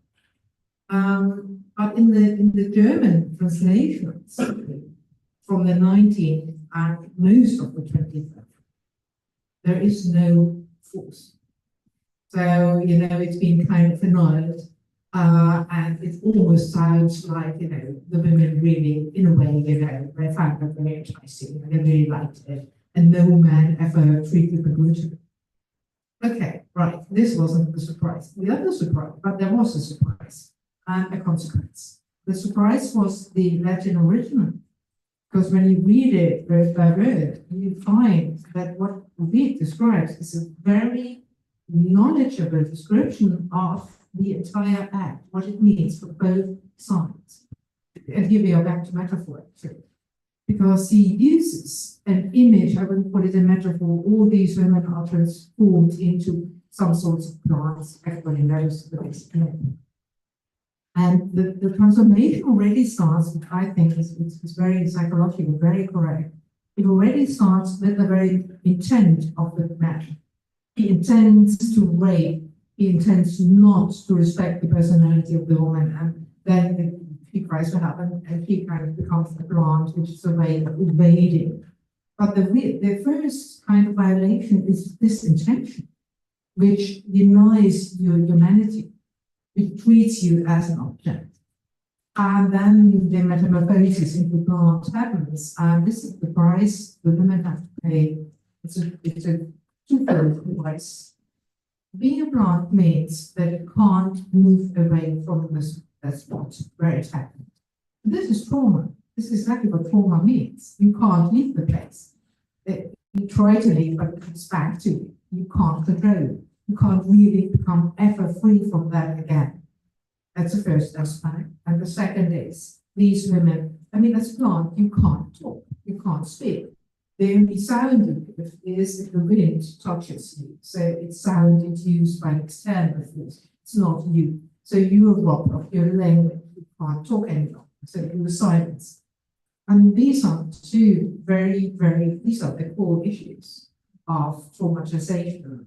But in the German translations from the 19th and most of the 20th century, there is no force. So, it's been kind of annulled. And it almost sounds like, the women really, in a way, they found that very enticing and they really liked it. And no man ever treated them brutally. Okay, right, this wasn't the surprise. The other surprise, but there was a surprise and a consequence. The surprise was the Latin original, because when you read it word by word, you find that what Ovid describes is a very knowledgeable description of the entire act, what it means for both sides. And here we are back to metaphor, actually. Because he uses an image, I wouldn't call it a metaphor, all these women are transformed into some sorts of plants, everybody knows the basic name. And the transformation already starts, which I think is very psychological, very correct. It already starts with the very intent of the man. He intends to rape he intends not to respect the personality of the woman, and then he tries to happen, and he kind of becomes the plant, which is a way of evading. But the first kind of violation is this intention, which denies your humanity, which treats you as an object. And then the metamorphosis into plant happens, and this is the price the women have to pay. It's a twofold price. Being a plant means that it can't move away from the spot where it happened. This is trauma. This is exactly what trauma means. You can't leave the place. You try to leave, but it comes back to you. You can't control it. You can't really become ever free from that again. That's the first aspect. And the second is these women, I mean, as a plant, you can't talk, you can't speak. The only sound you give is if the wind touches you. So it's sound induced by external force. It's not you. So you are robbed of your language. You can't talk anymore. So you are silenced. And these are two these are the core issues of traumatization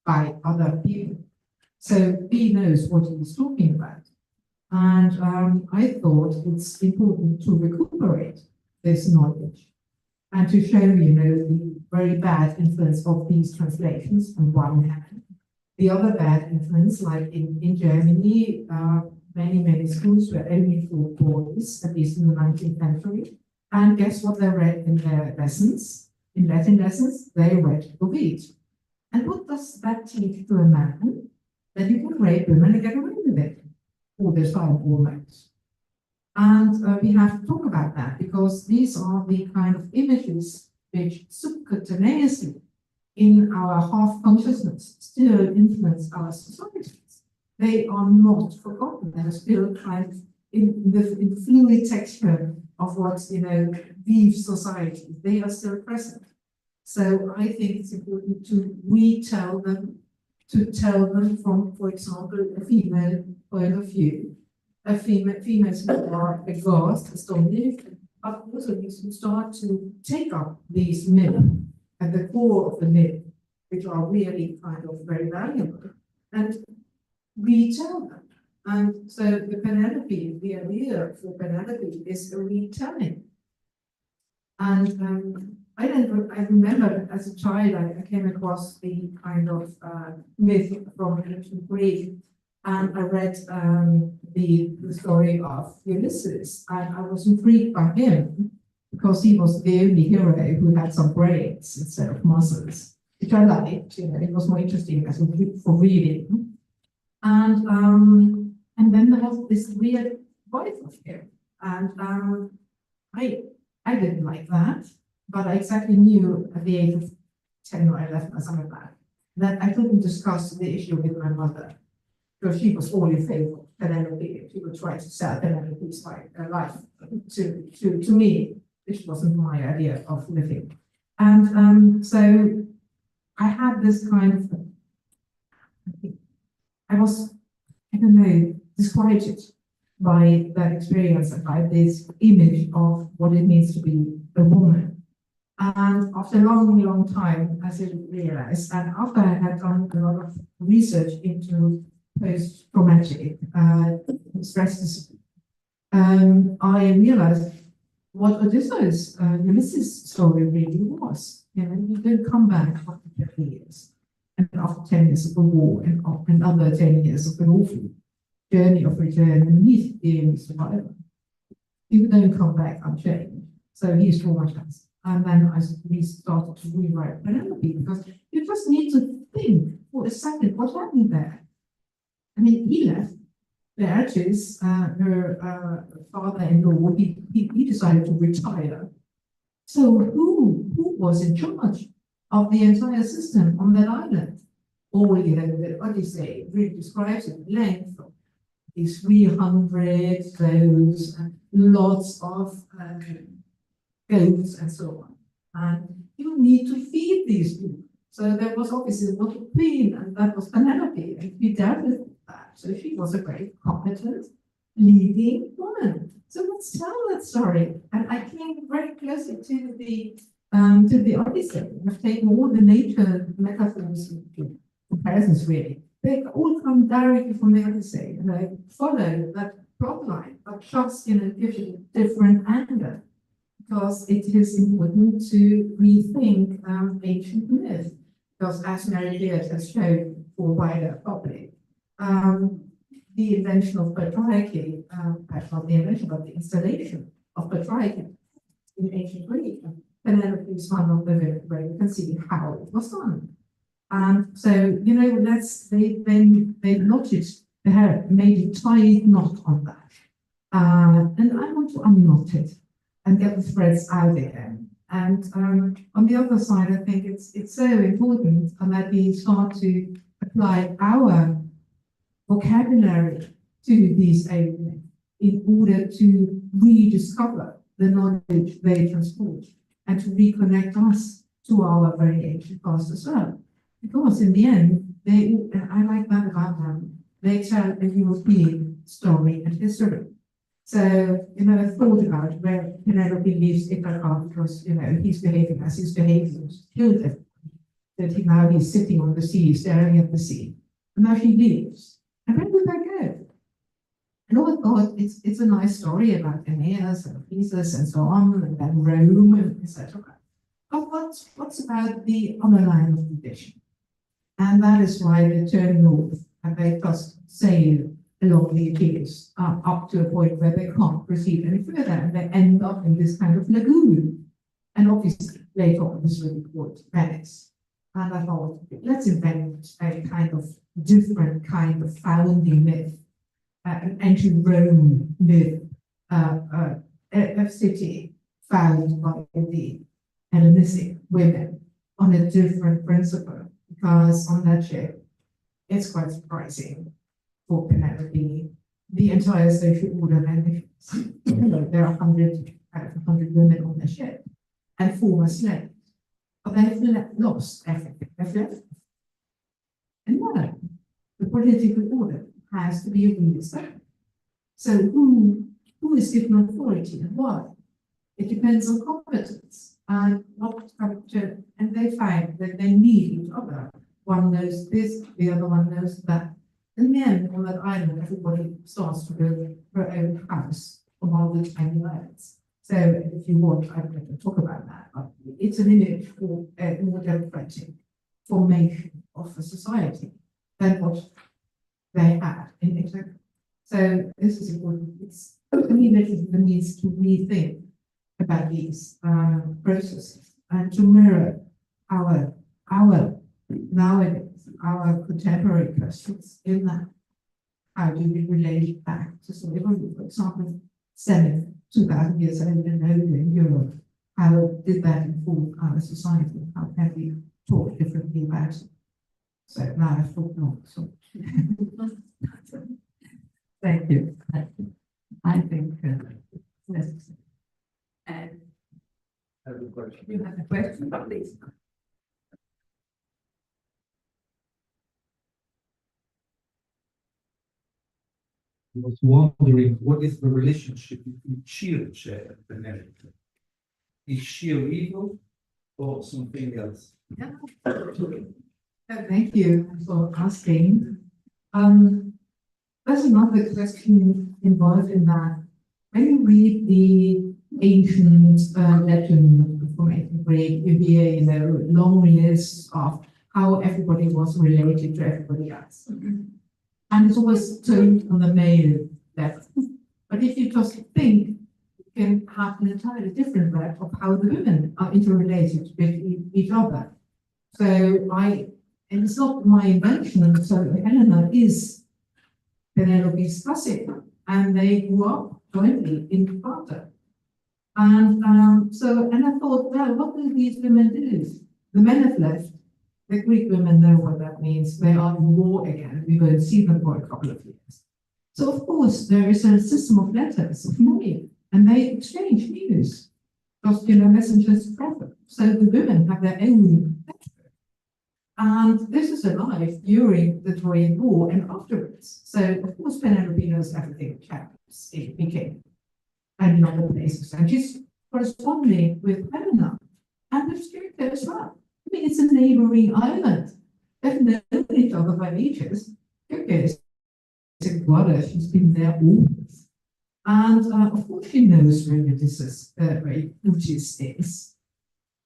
by other people. So he knows what he's talking about. And I thought it's important to recuperate this knowledge and to show, the very bad influence of these translations on one hand. The other bad influence, like in Germany, many schools were only for boys, at least in the 19th century. And guess what they read in their lessons? In Latin lessons, they read Ovid. And what does that teach to a man? That you can rape women and get away with it all the time, almost. And we have to talk about that, because these are the kind of images which subcutaneously in our half-consciousness still influence our societies. They are not forgotten. They are still kind of in the fluid texture of what, weaves society. They are still present. So I think it's important to retell them, to tell them from, for example, a female point of view. Females who are aghast, astonished, but also you start to take up these myths at the core of the myth, which are really kind of very valuable, and retell them. And so the Penelope, the idea for Penelope is a retelling. And I remember as a child, I came across the kind of myth from ancient Greek, and I read the story of Ulysses, and I was intrigued by him because he was the only hero who had some brains instead of muscles, which I liked. It was more interesting as for reading. And then there was this weird wife of him, and I didn't like that. But I exactly knew at the age of 10 or 11 or something like that I couldn't discuss the issue with my mother, because she was all in favor of Penelope. She would try to sell Penelope's life to me, which wasn't my idea of living. And so I had this kind of, I don't know, disquieted by that experience and by this image of what it means to be a woman. And after a long time, I didn't realize, and after I had done a lot of research into post-traumatic stress disorder, I realized what Odysseus' Ulysses story really was. You don't come back after 10 years, and after 10 years of the war, and another 10 years of an awful journey of return, and he's the only survivor. You don't come back unchanged. So he's traumatized. And then we started to rewrite Penelope, because you just need to think for a second, what happened there? I mean, he left Beatrice, her father-in-law, he decided to retire. So who was in charge of the entire system on that island? Or, the Odyssey really describes it at length. These 300 those, lots of goats and so on. And you need to feed these people. So there was obviously a lot of pain, and that was Penelope, and we dealt with that. So she was a very competent, leading woman. So let's tell that story. And I came very closely to the Odyssey. I've taken all the nature metaphors, comparisons really, they all come directly from the Odyssey, and they follow that plot line, but just in a different angle, because it is important to rethink ancient myth, because as Mary Beard has shown for wider public, the invention of patriarchy, not the invention, but the installation of patriarchy in ancient Greek, Penelope is one of the where you can see how it was done. And so, you know, they noticed they had made a tight knot on that. And I want to unknot it and get the threads out again. And on the other side, I think it's so important that we start to apply our vocabulary to these areas in order to rediscover the knowledge they transport and to reconnect us to our very ancient past as well. Because in the end, I like that about them, they tell a European story and history. So, you know, I thought about where Penelope leaves Ithaca because, you know, he's behaving as he's behaving, killed him. That now he's sitting on the sea, staring at the sea. And now she leaves. And where would that go? And all I thought, it's a nice story about Aeneas and Theseus and so on, and then Rome and etc. But what's about the underlying of tradition? And that is why they turn north and they just sail along the Aegeus up to a point where they can't proceed any further, and they end up in this kind of lagoon. And obviously, later on, this will be called Venice. And I thought, let's invent a kind of different kind of founding myth, an ancient Rome myth, a city founded by the Hellenistic women on a different principle. Because on that ship, it's quite surprising for Penelope, the entire social order vanishes. There are 100 women on the ship and 4 were slaves. But they've lost everything. They've left. And now, the political order has to be reestablished. So who is given authority and why? It depends on competence and what culture, and they find that they need each other. One knows this, the other one knows that. And then on that island, everybody starts to build their own house from all the tiny islands. So if you want, I can talk about that. But it's an image for a more democratic formation of a society than what they had in Italy. So this is important. It's community that needs to rethink about these processes and to mirror our nowadays, our contemporary questions in that. How do we relate back to slavery, for example, 2,000 years old in Europe? How did that inform our society? How can we talk differently about it? So now I thought not. So thank you. I think necessary. And you have a question, please. I was wondering, what is the relationship between Circe and Penelope? Is she evil or something else? Yeah. Thank you for asking. There's another question involved in that. When you read the ancient legend from ancient Greek, you hear, you know, long lists of how everybody was related to everybody else. And it's always turned on the male level. But if you just think, you can have an entirely different way of how the women are interrelated with each other. So and it's not my invention, so Helena is Penelope's cousin, and they grew up jointly in Sparta. And I thought, well, what do these women do? The men have left. The Greek women know what that means. They are in war again. We won't see them for a couple of years. So, of course, there is a system of letters, of mail, and they exchange news. Because, you know, messengers travel. So the women have their own letter. And this is alive during the Trojan War and afterwards. So, of course, Penelope knows everything that happens in King and in other places. And she's corresponding with Helena and with Circe as well. I mean, it's a neighboring island. They've known each other for ages. Okay, she's been there always. And of course she knows where Ulysses, Lucius is.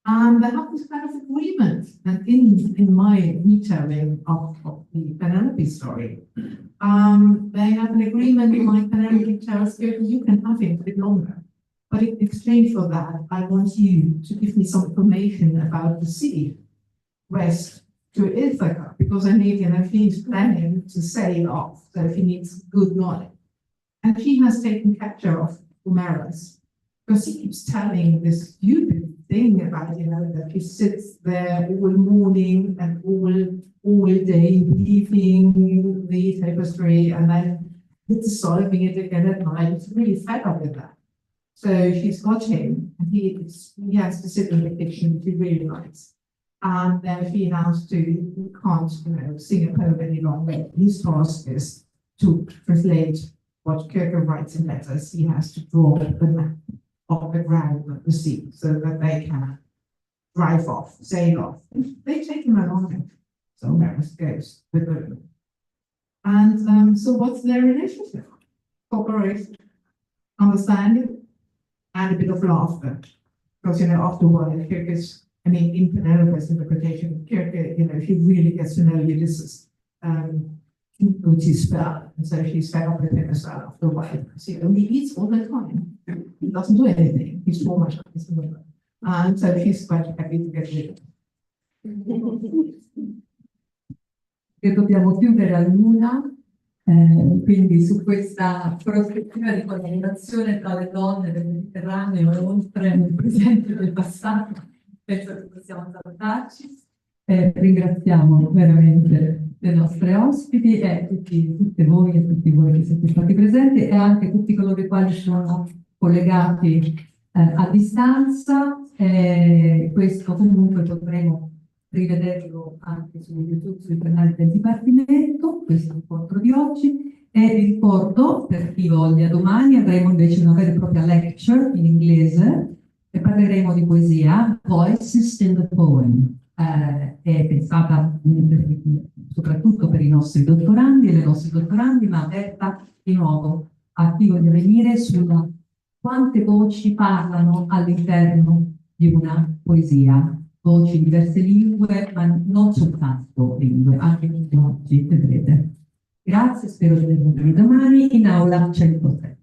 And they have this kind of agreement. And in my retelling of the Penelope story, they have an agreement like Penelope tells Goethe, you can have him a bit longer. But in exchange for that, I want you to give me some information about the sea west to Ithaca, because I need, she's planning to sail off, so she needs good knowledge. And she has taken capture of Homerus, because he keeps telling this stupid thing about, that he sits there all morning and all day weaving the tapestry and then dissolving it again at night. It's really fed up with that. So she's got him, and he has to sit in the kitchen, which he really likes. And then she has to, he can't, sing a poem any longer. His task is to translate what Kierkegaard writes in letters. He has to draw the map of the ground of the sea so that they can drive off, sail off. They take him along, so Maris goes with them. And so what's their relationship? Cooperation, understanding, and a bit of laughter. Because, after a while, Kierkegaard's, in Penelope's interpretation, Kierkegaard, she really gets to know Ulysses, with his spell, and so she's fed up with him as well after a while. So he eats all the time. He doesn't do anything. He's too much. And so she's quite happy to get rid of him. Che dobbiamo chiudere a luna, quindi su questa prospettiva di collaborazione tra le donne del Mediterraneo, oltre nel presente e nel passato, penso che possiamo salutarci. Ringraziamo veramente le nostre ospiti e tutte voi e tutti voi che siete stati presenti e anche tutti coloro i quali sono collegati a distanza. Questo comunque potremo rivederlo anche su YouTube, sui canali del Dipartimento, questo incontro di oggi. E vi ricordo, per chi voglia, domani avremo invece una vera e propria lecture in inglese e parleremo di poesia, Voices in the Poem. È pensata soprattutto per i nostri dottorandi e le nostre dottorandi, ma aperta di nuovo a chi voglia venire sulla quante voci parlano all'interno di una poesia, voci in diverse lingue, ma non soltanto lingue, anche linguaggi, vedrete. Grazie, spero di vedervi domani in aula 107.